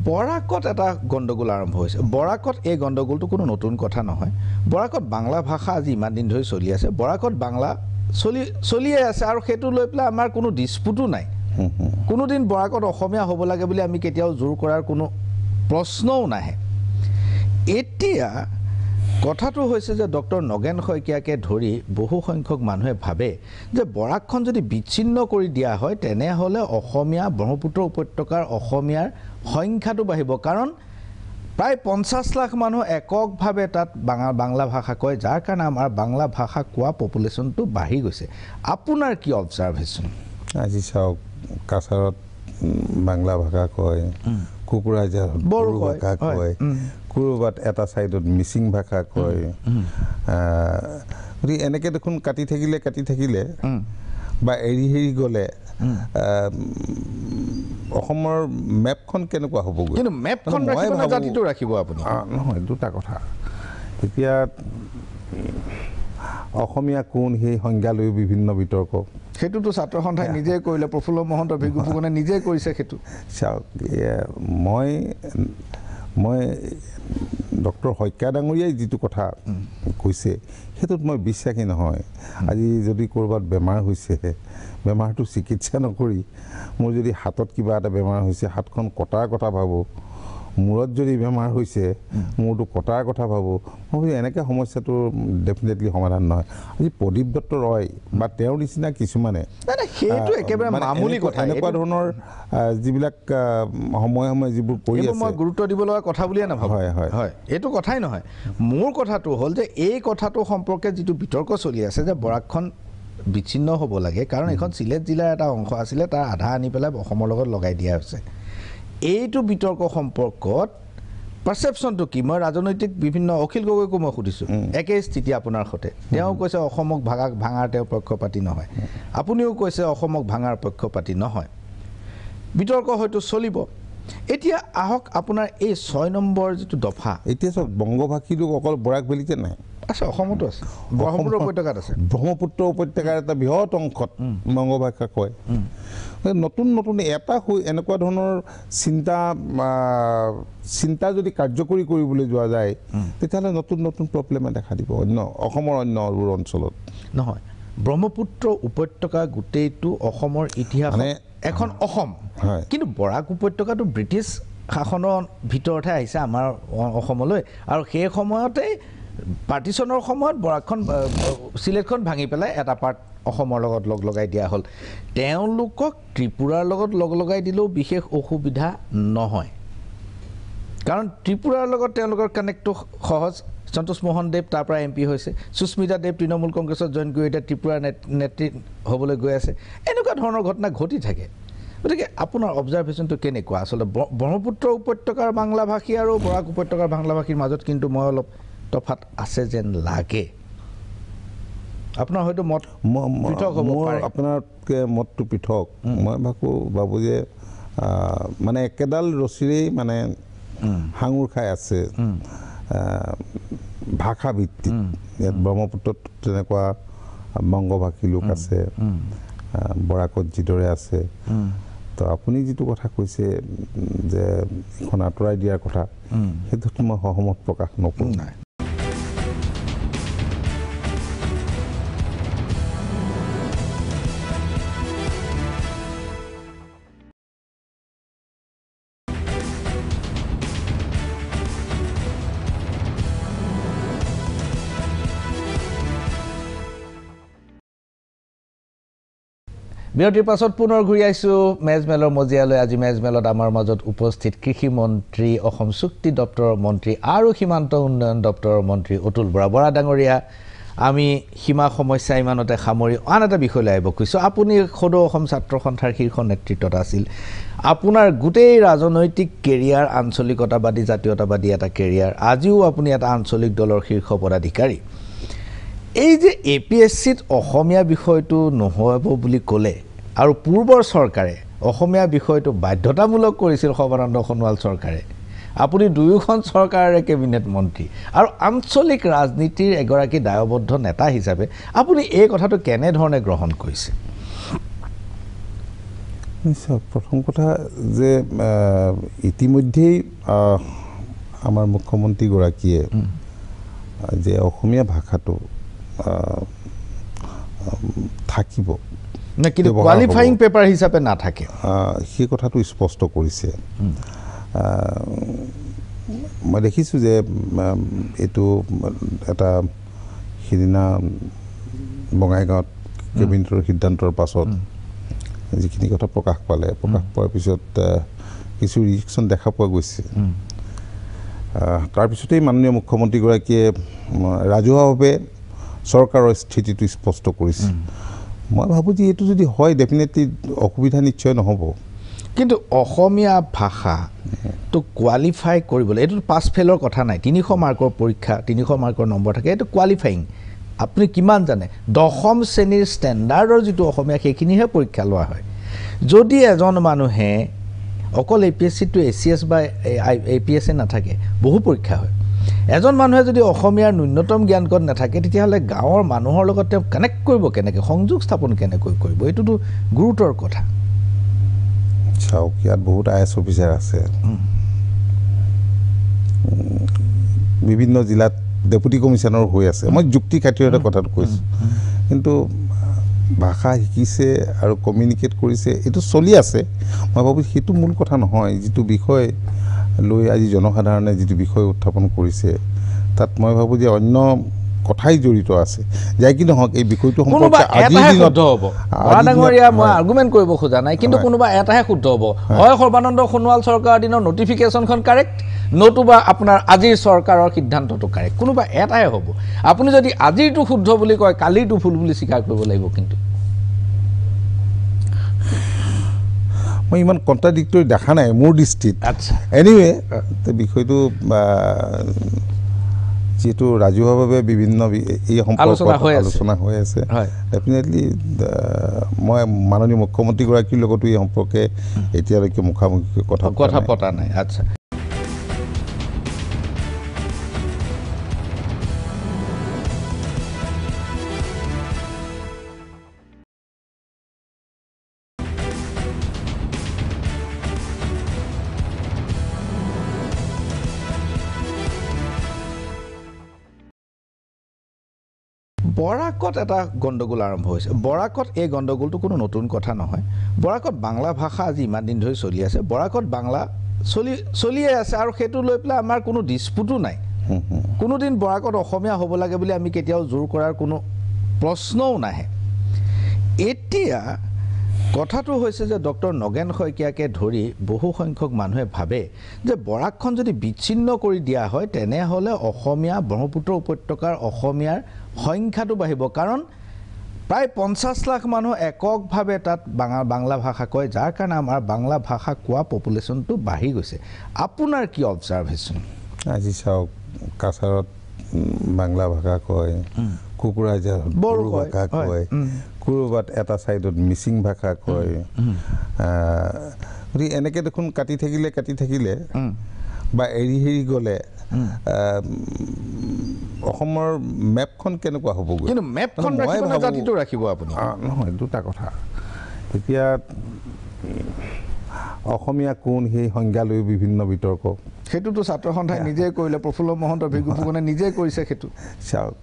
বৰাকত এটা গণ্ডগোল আৰম্ভ হৈছে। বৰাকত এই গণ্ডগোলটো কোনো নতুন কথা নহয়। বৰাকত বাংলা ভাষা আজি ইমান দিন ধৰি চলি আছে, বৰাকত বাংলা চলিয়ে আছে, আৰু সেইটো লৈ পেলাই আমাৰ কোনো ডিছপুটো নাই। কোনোদিন বৰাকত অসমীয়া হ'ব লাগে বুলি আমি কেতিয়াও জোৰ কৰাৰ কোনো প্ৰশ্নও নাহে। এতিয়া কথাটো হৈছে যে ডক্টৰ নগেন শইকীয়াকে ধৰি বহু সংখ্যক মানুহে ভাবে যে বৰাকখন যদি বিচ্ছিন্ন কৰি দিয়া হয় তেনেহ'লে অসমীয়া ব্ৰহ্মপুত্ৰ উপত্যকাৰ অসমীয়াৰ সংখ্যাটো বাঢ়িব। কাৰণ প্ৰায় 50 লাখ মানুহ এককভাৱে তাত বাংলা ভাষা কয়, যাৰ কাৰণে আমাৰ বাংলা ভাষা কোৱা পপুলেশ্যনটো বাঢ়ি গৈছে। আপোনাৰ কি অবজাৰভেশ্যন? আজি চাওক, কাছাৰত বাংলা ভাষা কয়, কুকুৰাঝাৰত বড়ো ভাষা কয়, ক'ৰবাত এটা ছাইডত মিচিং ভাষা কয়। গতিকে এনেকৈ দেখোন কাটি থাকিলে বা এৰি গ'লে অসমৰ মেপখন কেনেকুৱা হ'বগৈ? কিন্তু মেপখন জাতিটো ৰাখিব আপুনি? নহয়, দুটা কথা। এতিয়া অসমীয়া কোন সেই সংজ্ঞা লৈ বিভিন্ন বিতৰ্ক। সেইটোতো ছাত্ৰ সন্থাই নিজেই কৰিলে, প্ৰফুল্ল মহন্ত, ভিগু ফুকনে নিজেই কৰিছে সেইটো। চাওক, মই ডক্টৰ শইকীয়া ডাঙৰীয়াই যিটো কথা কৈছে সেইটোত মই বিশ্বাসী নহয়। আজি যদি ক'ৰবাত বেমাৰ হৈছে, বেমাৰটো চিকিৎসা নকৰি মোৰ যদি হাতত কিবা এটা বেমাৰ হৈছে, হাতখন কটাৰ কথা ভাবোঁ, মূৰত যদি বেমাৰ হৈছে মূৰটো কটাৰ কথা ভাবোঁ, মই ভাবোঁ এনেকৈ সমস্যাটো ডেফিনেটলি সমাধান নহয়। আজি প্ৰদীপ দত্ত ৰয় বা তেওঁৰ নিচিনা কিছুমানে এনেকুৱা ধৰণৰ যিবিলাক সময়ে যিবোৰ কৰি আছে, মই গুৰুত্ব দিব লগা কথা বুলিয়ে নাভাবোঁ। হয়, এইটো কথাই নহয়। মোৰ কথাটো হ'ল যে এই কথাটো সম্পৰ্কে যিটো বিতৰ্ক চলি আছে যে বৰাকখন বিচ্ছিন্ন হ'ব লাগে, কাৰণ এইখন চিলেট জিলাৰ এটা অংশ আছিলে, তাৰ আধা আনি পেলাই অসমৰ লগত লগাই দিয়া হৈছে। এইটো বিতৰ্ক সম্পৰ্কত পাৰ্চেপশ্যনটো কি? মই ৰাজনৈতিক বিভিন্ন অখিল গগৈকো মই সুধিছোঁ, একেই স্থিতি আপোনাৰ সৈতে। তেওঁ কৈছে অসমক ভাঙাৰ তেওঁ পক্ষপাতি নহয়, আপুনিও কৈছে অসমক ভাঙাৰ পক্ষপাতি নহয়। বিতৰ্ক হয়তো চলিব। এতিয়া আহক আপোনাৰ এই 6 নম্বৰ যিটো দফা। এতিয়া চব বংগভাষী লোক অকল বৰাক ভেলীতে নাই, আছে, অসমতো আছে, ব্ৰহ্মপুত্ৰ উপত্যকাত আছে। ব্ৰহ্মপুত্ৰ উপত্যকাৰ এটা বৃহৎ অংশত বংগ ভাষা কয়। নতুন নতুন এটা এনেকুৱা ধৰণৰ চিন্তা যদি কাৰ্যকৰী কৰিবলৈ যোৱা যায় তেতিয়াহ'লে নতুন নতুন প্ৰব্লেমে দেখা দিব অসমৰ অন্যবোৰ অঞ্চলত নহয় ব্ৰহ্মপুত্ৰ উপত্যকা গোটেইটো অসমৰ ইতিহাস এখন অসম কিন্তু বৰাক উপত্যকাটো ব্ৰিটিছ শাসনৰ ভিতৰতহে আহিছে আমাৰ অসমলৈ আৰু সেই সময়তে পাৰ্টিশ্যনৰ সময়ত বৰাকখন চিলেটখন ভাঙি পেলাই এটা পাৰ্ট অসমৰ লগত লগ লগাই দিয়া হ'ল তেওঁলোকক ত্ৰিপুৰাৰ লগত লগ লগাই দিলেও বিশেষ অসুবিধা নহয় কাৰণ ত্ৰিপুৰাৰ লগত তেওঁলোকৰ কানেক্টটো সহজ সন্তোষ মোহন দেৱ তাৰ পৰা MP হৈছে সুস্মিতা দেৱ তৃণমূল কংগ্ৰেছত জইন কৰি এতিয়া ত্ৰিপুৰাৰ নেত্ৰী হ'বলৈ গৈ আছে এনেকুৱা ধৰণৰ ঘটনা ঘটি থাকে গতিকে আপোনাৰ অবজাৰভেশ্যনটো কেনেকুৱা আচলতে ব্ৰহ্মপুত্ৰ উপত্যকাৰ বাংলাভাষী আৰু বৰাক উপত্যকাৰ বাংলাভাষীৰ মাজত কিন্তু মই অলপ তফাত আছে যেন লাগে আপোনাৰ হয়তো মত পৃথক হ'ব পাৰে আপোনাৰ মতটো পৃথক মই ভাবো যে মানে একেডাল ৰছীৰেই মানে হাঙুৰ খাই আছে ভাষা ভিত্তিক ইয়াত ব্ৰহ্মপুত্ৰত তেনেকুৱা বংগভাষী লোক আছে বৰাকত যিদৰে আছে তো আপুনি যিটো কথা কৈছে যে এখন আঁতৰাই দিয়াৰ কথা সেইটোত মই সহমত প্ৰকাশ নকৰোঁ বিৰতিৰ পাছত পুনৰ ঘূৰি আহিছোঁ মেজমেলৰ মজিয়ালৈ আজি মেজমেলত আমাৰ মাজত উপস্থিত কৃষি মন্ত্ৰী অসম চুক্তি দপ্তৰৰ মন্ত্ৰী আৰু সীমান্ত উন্নয়ন দপ্তৰৰ মন্ত্ৰী অতুল বৰা ডাঙৰীয়া আমি সীমা সমস্যা ইমানতে সামৰি আন এটা বিষয়লৈ আহিব খুজিছোঁ আপুনি সদৌ অসম ছাত্ৰ সন্থাৰ শীৰ্ষ নেতৃত্বত আছিল আপোনাৰ গোটেই ৰাজনৈতিক কেৰিয়াৰ আঞ্চলিকতাবাদী জাতীয়তাবাদী এটা কেৰিয়াৰ আজিও আপুনি এটা আঞ্চলিক দলৰ শীৰ্ষ পদাধিকাৰী এই যে APSCত অসমীয়া বিষয়টো নহ'ব বুলি ক'লে আৰু পূৰ্বৰ চৰকাৰে অসমীয়া বিষয়টো বাধ্যতামূলক কৰিছিল সৰ্বানন্দ সোণোৱাল চৰকাৰে আপুনি দুয়োখন চৰকাৰৰে কেবিনেট মন্ত্ৰী আৰু আঞ্চলিক ৰাজনীতিৰ এগৰাকী দায়বদ্ধ নেতা হিচাপে আপুনি এই কথাটো কেনেধৰণে গ্ৰহণ কৰিছে নিশ্চয় প্ৰথম কথা যে ইতিমধ্যেই আমাৰ মুখ্যমন্ত্ৰীগৰাকীয়ে যে অসমীয়া ভাষাটো থাকিব কিন্তু কোৱালিফাইং পেপাৰ হিচাপে নাথাকে সেই কথাটো স্পষ্ট কৰিছে মই দেখিছোঁ যে এইটো এটা সিদিনা বঙাইগাঁৱত কেবিনেটৰ সিদ্ধান্তৰ পাছত যিখিনি কথা প্ৰকাশ পোৱাৰ পিছত কিছু ৰিয়েকশ্যন দেখা পোৱা গৈছে তাৰপিছতেই মাননীয় মুখ্যমন্ত্ৰীগৰাকীয়ে ৰাজহুৱাভাৱে চৰকাৰৰ স্থিতিটো স্পষ্ট কৰিছে মই ভাবোঁ যে এইটো যদি হয় ডেফিনেটলি অসুবিধা নিশ্চয় নহ'ব কিন্তু অসমীয়া ভাষাটো কোৱালিফাই কৰিবলৈ এইটো পাছ ফেলৰ কথা নাই 300 মাৰ্কৰ পৰীক্ষা 300 মাৰ্কৰ নম্বৰ থাকে এইটো কোৱালিফাইং আপুনি কিমান জানে 10ম শ্ৰেণীৰ ষ্টেণ্ডাৰ্ডৰ যিটো অসমীয়া সেইখিনিহে পৰীক্ষা লোৱা হয় যদি এজন মানুহে অকল APSCটো ACS বা APSC নাথাকে বহু পৰীক্ষা হয় এজন মানুহে যদি অসমীয়াৰ ন্যূনতম জ্ঞানকত নাথাকে তেতিয়াহ'লে গাঁৱৰ মানুহৰ লগত তেওঁ কানেক্ট কৰিব কেনেকৈ সংযোগ স্থাপন কেনেকৈ কৰিব এইটোতো গুৰুতৰ কথা চাওক ইয়াত বহুত IAS অফিচাৰ আছে বিভিন্ন জিলাত ডেপুটি কমিশ্যনাৰ হৈ আছে মই যুক্তি খাতিৰতে কথাটো কৈছোঁ কিন্তু ভাষা শিকিছে আৰু কমিউনিকেট কৰিছে এইটো চলি আছে মই ভাবোঁ সেইটো মূল কথা নহয় যিটো বিষয় লৈ আজি জনসাধাৰণে যিটো বিষয় উত্থাপন কৰিছে তাত মই ভাবোঁ যে অন্য কথাই জড়িত আছে যাই কি নহওক এই বিষয়টো সম্পৰ্কে আজি দিনত হ'ব ডাঙৰীয়া মই আৰ্গুমেণ্ট কৰিব খোজা নাই কিন্তু কোনোবা এটাহে শুদ্ধ হ'ব হয় সৰ্বানন্দ সোণোৱাল চৰকাৰৰ দিনৰ নটিফিকেশ্যনখন কাৰেক্ট নতুবা আপোনাৰ আজিৰ চৰকাৰৰ সিদ্ধান্তটো কাৰেক্ট কোনোবা এটাহে হ'ব আপুনি যদি আজিৰটো শুদ্ধ বুলি কয় কালিৰটো ভুল বুলি স্বীকাৰ কৰিব লাগিব কিন্তু মই ইমান কণ্ট্ৰাডিক্টৰী দেখা নাই মোৰ দৃষ্টিত আচ্ছা এনিৱে বিষয়টো যেহেতু ৰাজহুৱাভাৱে বিভিন্ন এই সম্পৰ্কত আলোচনা হৈ আছে ডেফিনেটলি মই মাননীয় মুখ্যমন্ত্ৰীগৰাকীৰ লগতো এই সম্পৰ্কে এতিয়ালৈকে মুখামুখি কথা পতা নাই আচ্ছা বৰাকত এটা গণ্ডগোল আৰম্ভ হৈছে বৰাকত এই গণ্ডগোলটো কোনো নতুন কথা নহয় বৰাকত বাংলা ভাষা আজি ইমান দিন ধৰি চলি আছে বৰাকত বাংলা চলিয়ে আছে আৰু সেইটো লৈ পেলাই আমাৰ কোনো ডিসপুটো নাই কোনো দিন বৰাকত অসমীয়া হ'ব লাগে বুলি আমি কেতিয়াও জোৰ কৰাৰ কোনো প্ৰশ্নও নাহে এতিয়া কথাটো হৈছে যে ডক্টৰ নগেন শইকীয়াকে ধৰি বহু সংখ্যক মানুহে ভাবে যে বৰাকখন যদি বিচ্ছিন্ন কৰি দিয়া হয় তেনেহলে অসমীয়া ব্ৰহ্মপুত্ৰ উপত্যকাৰ অসমীয়াৰ সংখ্যাটো বাঢ়িব কাৰণ প্ৰায় 50 লাখ মানুহ এককভাৱে তাত বাংলা ভাষা কয় যাৰ কাৰণে আমাৰ বাংলা ভাষা কোৱা পপুলেশ্যনটো বাঢ়ি গৈছে আপোনাৰ কি অবজাৰভেশ্যন আজি চাওক কাছাৰত বাংলা ভাষা কয় কুকুৰাঝাৰত বড়ো ভাষা কয় কুৰুবাত এটা সাইডত মিচিং ভাষা কয় গতিকে এনেকৈ দেখোন কাটি থাকিলে বা এৰি গ'লে অসমৰ মেপখন কেনেকুৱা হ'ব কিন্তু মেপখন ৰাখিব না জাতিটো ৰাখিব আপুনি নহয় দুটা কথা এতিয়া অসমীয়া কোন সেই সংজ্ঞা লৈ বিভিন্ন বিতৰ্ক সেইটোতো ছাত্ৰ সন্থাই নিজে কৰিলে প্ৰফুল্ল মহন্ত ভিগু ফুকনে নিজে কৰিছে সেইটো চাওক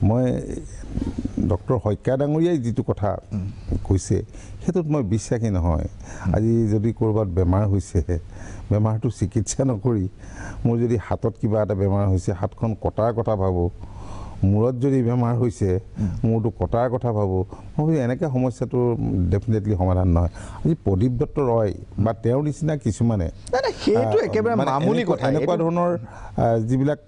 মই ডক্টৰ শইকীয়া ডাঙৰীয়াই যিটো কথা কৈছে সেইটোত মই বিশ্বাসী নহয় আজি যদি ক'ৰবাত বেমাৰ হৈছে বেমাৰটো চিকিৎসা নকৰি মোৰ যদি হাতত কিবা এটা বেমাৰ হৈছে হাতখন কটাৰ কথা ভাবোঁ মূৰত যদি বেমাৰ হৈছে মূৰটো কটাৰ কথা ভাবোঁ মই এনেকৈ সমস্যাটো ডেফিনেটলি সমাধান নহয় আজি প্ৰদীপ দত্ত ৰয় বা তেওঁৰ নিচিনা কিছুমানে সেইটো একেবাৰে মামুলি কথা এনেকুৱা ধৰণৰ যিবিলাক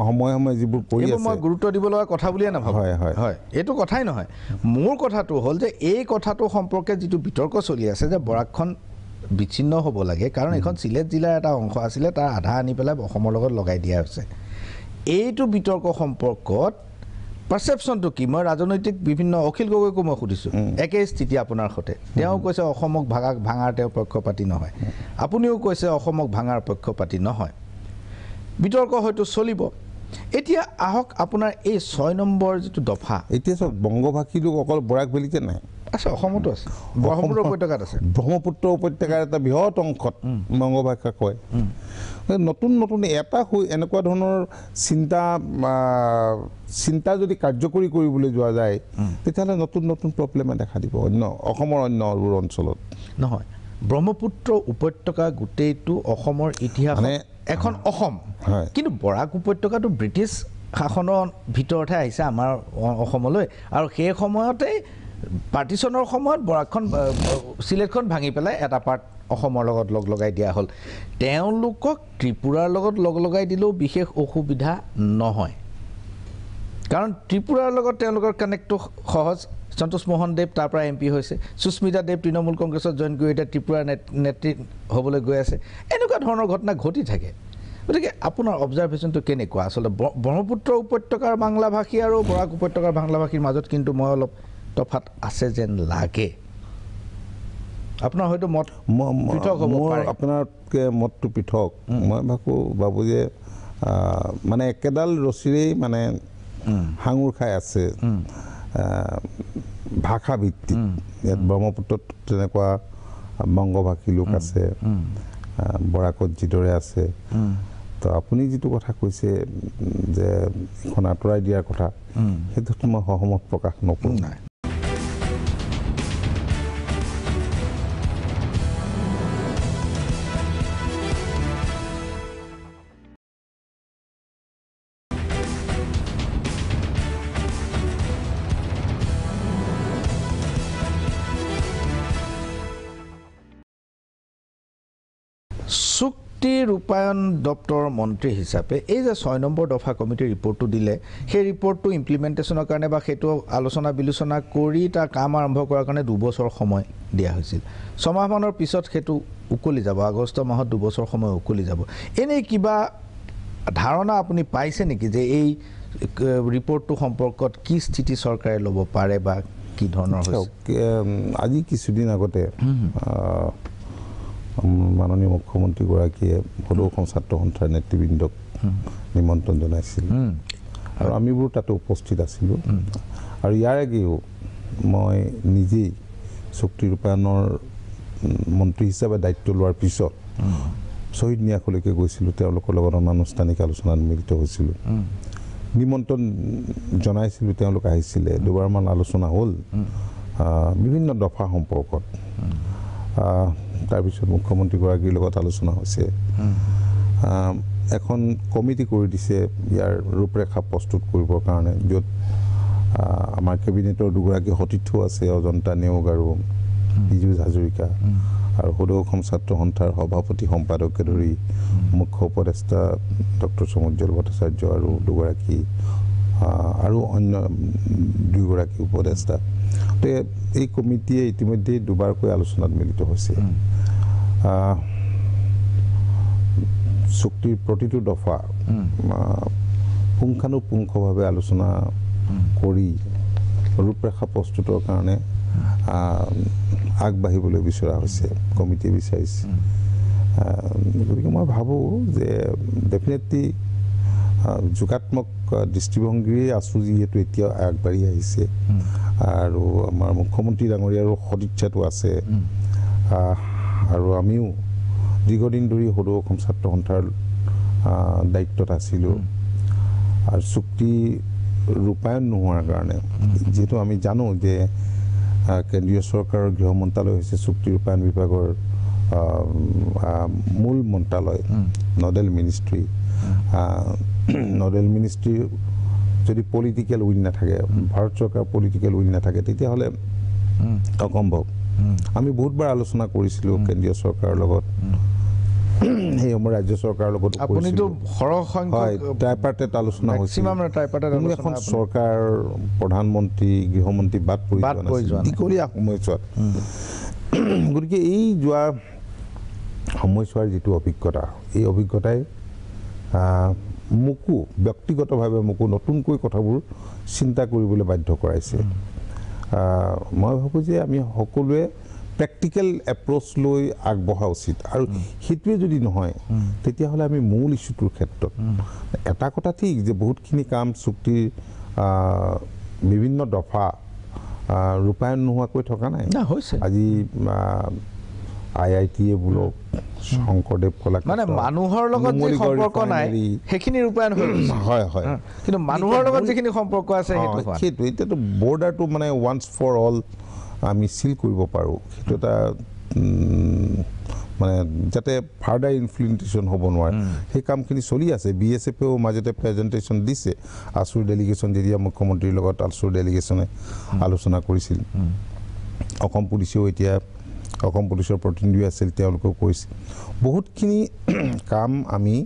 সময়ে যিবোৰ কৰি আছে মই গুৰুত্ব দিব লগা কথা বুলিয়ে নাভাবোঁ হয় এইটো কথাই নহয় মোৰ কথাটো হ'ল যে এই কথাটো সম্পৰ্কে যিটো বিতৰ্ক চলি আছে যে বৰাকখন বিচ্ছিন্ন হ'ব লাগে কাৰণ এখন চিলেট জিলাৰ এটা অংশ আছিলে তাৰ আধা আনি পেলাই অসমৰ লগত লগাই দিয়া হৈছে এইটো বিতৰ্ক সম্পৰ্কত পাৰসেপশ্যনটো কি মই ৰাজনৈতিক বিভিন্ন অখিল গগৈকো মই সুধিছোঁ একে স্থিতি আপোনাৰ সৈতে তেওঁ কৈছে অসমক ভাঙাৰ তেওঁ পক্ষপাতি নহয় আপুনিও কৈছে অসমক ভাঙাৰ পক্ষপাতি নহয় বিতৰ্ক হয়তো চলিব এতিয়া আহক আপোনাৰ এই 6 নম্বৰ যিটো দফা এতিয়া চব বংগভাষী লোক অকল বৰাক ভেলীতে নাই আছে অসমতো আছে ব্ৰহ্মপুত্ৰ উপত্যকাত আছে ব্ৰহ্মপুত্ৰ উপত্যকাৰ এটা বৃহৎ অংশত বংগভাষা কয় নতুন এটা এনেকুৱা ধৰণৰ চিন্তা যদি কাৰ্যকৰী কৰিবলৈ যোৱা যায় তেতিয়াহ'লে নতুন প্ৰব্লেমে দেখা দিব অসমৰ অন্যবোৰ অঞ্চলত নহয় ব্ৰহ্মপুত্ৰ উপত্যকা গোটেইটো অসমৰ ইতিহাস এখন অসম কিন্তু বৰাক উপত্যকাটো ব্ৰিটিছ শাসনৰ ভিতৰতহে আহিছে আমাৰ অসমলৈ আৰু সেই সময়তে পাৰ্টিশ্যনৰ সময়ত বৰাকখন চিলেটখন ভাঙি পেলাই এটা পাৰ্ট অসমৰ লগত লগাই দিয়া হ'ল তেওঁলোকক ত্ৰিপুৰাৰ লগত লগাই দিলেও বিশেষ অসুবিধা নহয় কাৰণ ত্ৰিপুৰাৰ লগত তেওঁলোকৰ কানেক্টটো সহজ সন্তোষ মোহন দেৱ তাৰ পৰা MP হৈছে সুস্মিতা দেৱ তৃণমূল কংগ্ৰেছত জইন কৰি এতিয়া ত্ৰিপুৰাৰ নেত্ৰী হ'বলৈ গৈ আছে এনেকুৱা ধৰণৰ ঘটনা ঘটি থাকে গতিকে আপোনাৰ অবজাৰভেশ্যনটো কেনেকুৱা আচলতে ব্ৰহ্মপুত্ৰ উপত্যকাৰ বাংলাভাষী আৰু বৰাক উপত্যকাৰ বাংলাভাষীৰ মাজত কিন্তু মই অলপ তফাত আছে যেন লাগে আপোনাৰ হয়তো মত পৃথক হ'ব পাৰে আপোনাৰকে মতটো পৃথক মই ভাবো যে মানে একেডাল ৰছীৰেই মানে হাঙুৰ খাই আছে ভাষা ভিত্তিক ইয়াত ব্ৰহ্মপুত্ৰত তেনেকুৱা বংগভাষী লোক আছে বৰাকত যিদৰে আছে তো আপুনি যিটো কথা কৈছে যে এখন আঁতৰাই দিয়াৰ কথা সেইটোত মই সহমত প্ৰকাশ নকৰোঁ নাই চুক্তি ৰূপায়ণ দপ্তৰৰ মন্ত্ৰী হিচাপে এই যে 6 নম্বৰ দফা কমিটিৰ ৰিপৰ্টটো দিলে সেই ৰিপৰ্টটো ইমপ্লিমেণ্টেশ্যনৰ কাৰণে বা সেইটো আলোচনা বিলোচনা কৰি তাৰ কাম আৰম্ভ কৰাৰ কাৰণে 2 বছৰ সময় দিয়া হৈছিল 6 মাহমানৰ পিছত সেইটো উকলি যাব আগষ্ট মাহত 2 বছৰ সময় উকলি যাব এনেই কিবা ধাৰণা আপুনি পাইছে নেকি যে এই ৰিপৰ্টটো সম্পৰ্কত কি স্থিতি চৰকাৰে ল'ব পাৰে বা কি ধৰণৰ হৈছে আজি কিছুদিন আগতে মাননীয় মুখ্যমন্ত্ৰীগৰাকীয়ে সদৌ অসম ছাত্ৰ সন্থাৰ নেতৃবৃন্দক নিমন্ত্ৰণ জনাইছিল আৰু আমিবোৰ তাতে উপস্থিত আছিলোঁ আৰু ইয়াৰ আগেও মই নিজেই চুক্তি ৰূপায়ণৰ মন্ত্ৰী হিচাপে দায়িত্ব লোৱাৰ পিছত শ্বহীদ নিয়াসলৈকে গৈছিলোঁ তেওঁলোকৰ লগত অনানুষ্ঠানিক আলোচনাত মিলিত হৈছিলোঁ নিমন্ত্ৰণ জনাইছিলোঁ, তেওঁলোক আহিছিলে, দুবাৰমান আলোচনা হ'ল বিভিন্ন দফা সম্পৰ্কত। তাৰপিছত মুখ্যমন্ত্ৰীগৰাকীৰ লগত আলোচনা হৈছে, এখন কমিটি কৰি দিছে ইয়াৰ ৰূপৰেখা প্ৰস্তুত কৰিবৰ কাৰণে, য'ত আমাৰ কেবিনেটৰ দুগৰাকী সতীৰ্থ আছে, অজন্তা নেওগ আৰু পীযুষ হাজৰিকা, আৰু সদৌ অসম ছাত্ৰ সন্থাৰ সভাপতি সম্পাদককে ধৰি মুখ্য উপদেষ্টা ডক্টৰ সমুজ্জ্বল ভট্টাচাৰ্য আৰু দুগৰাকী আৰু অন্য দুগৰাকী উপদেষ্টা। গতিকে এই কমিটিয়ে ইতিমধ্যে দুবাৰকৈ আলোচনাত মিলিত হৈছে। চুক্তিৰ প্ৰতিটো দফা পুংখানুপুংখভাৱে আলোচনা কৰি ৰূপৰেখা প্ৰস্তুতৰ কাৰণে আগবাঢ়িবলৈ বিচৰা হৈছে, কমিটিয়ে বিচাৰিছে। গতিকে মই ভাবোঁ যে ডেফিনেটলি যোগাত্মক দৃষ্টিভংগীৰে আছোঁ, যিহেতু এতিয়া আগবাঢ়ি আহিছে, আৰু আমাৰ মুখ্যমন্ত্ৰী ডাঙৰীয়াৰো সদিচ্ছাটো আছে, আৰু আমিও দীৰ্ঘদিন ধৰি সদৌ অসম ছাত্ৰ সন্থাৰ দায়িত্বত আছিলোঁ। আৰু চুক্তি ৰূপায়ণ নোহোৱাৰ কাৰণে, যিহেতু আমি জানো যে কেন্দ্ৰীয় চৰকাৰৰ গৃহ মন্ত্ৰালয় হৈছে চুক্তি ৰূপায়ণ বিভাগৰ মূল মন্ত্ৰালয়, নডেল মিনিষ্ট্ৰী। নডেল মিনিষ্ট্ৰীৰ যদি পলিটিকেল উইল নাথাকে, ভাৰত চৰকাৰৰ পলিটিকেল উইল নাথাকে, তেতিয়াহ'লে অসম্ভৱ। আমি বহুতবাৰ আলোচনা কৰিছিলোঁ কেন্দ্ৰীয় চৰকাৰৰ লগত, সেই সময় ৰাজ্য চৰকাৰৰ লগত। আপুনিতো সৰহ সংখ্যক ট্ৰাইপাৰ্টেট আলোচনা হৈছিল। কোনো এখন চৰকাৰ, প্ৰধানমন্ত্ৰী, গৃহমন্ত্ৰী বাদ পৰি যোৱা নাছিল দীঘলীয়া সময়ছোৱাত। গতিকে এই যোৱা সময়ছোৱাৰ যিটো অভিজ্ঞতা, এই অভিজ্ঞতাই মোকো ব্যক্তিগতভাৱে নতুনকৈ কথাবোৰ চিন্তা কৰিবলৈ বাধ্য কৰাইছে। মই ভাবোঁ যে আমি সকলোৱে প্ৰেক্টিকেল এপ্ৰ'চ লৈ আগবঢ়া উচিত, আৰু সেইটোৱে যদি নহয় তেতিয়াহ'লে আমি মূল ইছ্যুটোৰ ক্ষেত্ৰত এটা কথা ঠিক যে বহুতখিনি কাম চুক্তিৰ বিভিন্ন দফা ৰূপায়ণ নোহোৱাকৈ থকা নাই। আজি IIT বোলক, শংকৰদেৱ কলা, মানে মানুহৰ লগত যি সম্পৰ্ক নাই সেইখিনি ৰূপায়ণ হৈছে। হয় হয়, কিন্তু মানুহৰ লগত যিখিনি সম্পৰ্ক আছে সেইটো এতিয়াতো বৰ্ডাৰটো মানে ওৱান্স ফৰ অল আমি চিল কৰিব পাৰোঁ, সেইটো এটা মানে যাতে ফাৰ্ডাৰ ইনফ্লুৱেণ্টেশ্যন হ'ব নোৱাৰে, সেই কামখিনি চলি আছে। BSFেও মাজতে প্ৰেজেণ্টেশ্যন দিছে, আছুৰ ডেলিগেশ্যন, যেতিয়া মুখ্যমন্ত্ৰীৰ লগত আছুৰ ডেলিগেশ্যনে আলোচনা কৰিছিল। অসম পুলিচেও এতিয়া, অসম পুলিচৰ প্ৰতিনিধি আছিল, তেওঁলোকেও কৈছে বহুতখিনি কাম আমি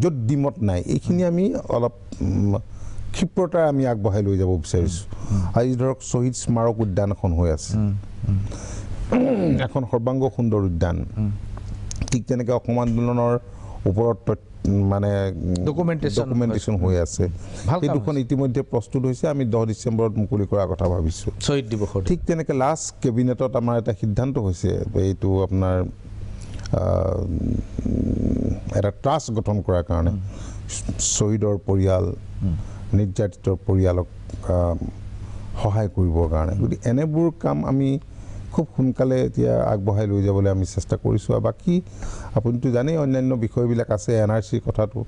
য'ত ডিমত নাই, এইখিনি আমি অলপ ক্ষিপ্ৰতাৰে আমি আগবঢ়াই লৈ যাব বিচাৰিছোঁ। আজি ধৰক শ্বহীদ স্মাৰক উদ্যান এখন হৈ আছে, এখন সৰ্বাংগ সুন্দৰ উদ্যান। ঠিক তেনেকৈ অসম আন্দোলনৰ ওপৰত মানে ডকুমেণ্টেশ্যন হৈ আছে, সেই দুখন ইতিমধ্যে প্ৰস্তুত হৈছে। আমি 10 ডিচেম্বৰত মুকলি কৰাৰ কথা ভাবিছোঁ, শ্বহীদ দিৱসৰ। ঠিক তেনেকৈ লাষ্ট কেবিনেটত আমাৰ এটা সিদ্ধান্ত হৈছে, এইটো আপোনাৰ এটা ট্ৰাষ্ট গঠন কৰাৰ কাৰণে শ্বহীদৰ পৰিয়াল, নিৰ্যাতিতৰ পৰিয়ালক সহায় কৰিবৰ কাৰণে। গতিকে এনেবোৰ কাম আমি খুব সোনকালে এতিয়া আগবঢ়াই লৈ যাবলৈ আমি চেষ্টা কৰিছোঁ। আৰু বাকী আপুনিতো জানেই অন্যান্য বিষয়বিলাক আছে, NRCৰ কথাটো।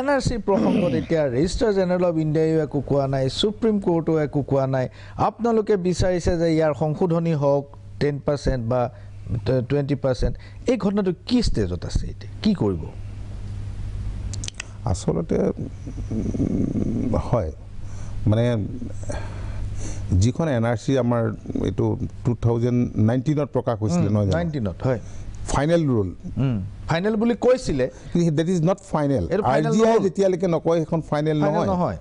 NRCৰ প্ৰসংগত এতিয়া ৰেজিষ্ট্ৰাৰ জেনেৰেল অফ ইণ্ডিয়াইও একো কোৱা নাই, ছুপ্ৰিম কোৰ্টেও একো কোৱা নাই। আপোনালোকে বিচাৰিছে যে ইয়াৰ সংশোধনী হওক 10% বা 20%। এই ঘটনাটো কি ষ্টেজত আছে এতিয়া, কি কৰিব? আচলতে হয়, মানে যিখন NRC আমাৰ এইটো 2019ত প্ৰকাশ হৈছিলে, নহয় জানো? 19ত হয়, ফাইনেল ৰুল, ফাইনেল বুলি কৈছিলে। That is not final. RGI যেতিয়ালৈকে নকয় সেইখন ফাইনেল নহয়।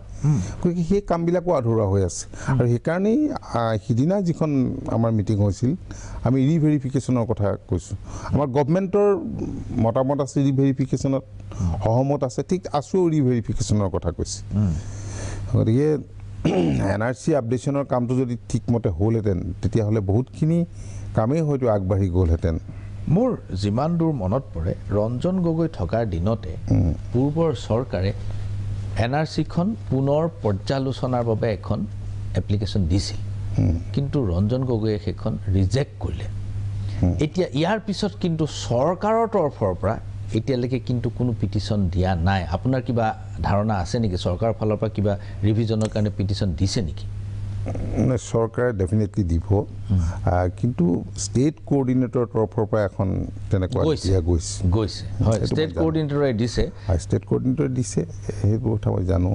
গতিকে সেই কামবিলাকো আধৰুৱা হৈ আছে, আৰু সেইকাৰণেই সিদিনা যিখন আমাৰ মিটিং হৈছিল, আমি ৰিভেৰিফিকেশ্যনৰ কথা কৈছোঁ। আমাৰ গভমেণ্টৰ মতামত আছে ৰিভেৰিফিকেশ্যনত, সহমত আছে, ঠিক আছুও ৰিভেৰিফিকেশ্যনৰ কথা কৈছে। গতিকে NRC আপডেশ্যনৰ কামটো যদি ঠিকমতে হ'লহেঁতেন, তেতিয়াহ'লে বহুতখিনি কামেই হয়তো আগবাঢ়ি গ'লহেঁতেন। মোৰ যিমান দূৰ মনত পৰে, ৰঞ্জন গগৈ থকাৰ দিনতে পূৰ্বৰ চৰকাৰে NRCখন পুনৰ পৰ্যালোচনাৰ বাবে এখন এপ্লিকেশ্যন দিছিল, কিন্তু ৰঞ্জন গগৈয়ে সেইখন ৰিজেক্ট কৰিলে। এতিয়া ইয়াৰ পিছত কিন্তু চৰকাৰৰ তৰফৰ পৰা এতিয়ালৈকে কিন্তু কোনো পিটিশ্যন দিয়া নাই আপোনাৰ কিবা ধাৰণা আছে নেকি চৰকাৰৰ ফালৰ পৰা কিবা ৰিভিজনৰ কাৰণে পিটিশ্যন দিছে নেকি চৰকাৰে ডেফিনেটলি দিব কিন্তু ষ্টেট কোঅৰ্ডিনেটৰৰ তৰফৰ পৰা এখন তেনেকুৱা গৈছে হয় ষ্টেট কোঅৰ্ডিনেটৰে দিছে ষ্টেট কোঅৰ্ডিনেটৰে দিছে সেইবোৰ কথা মই জানো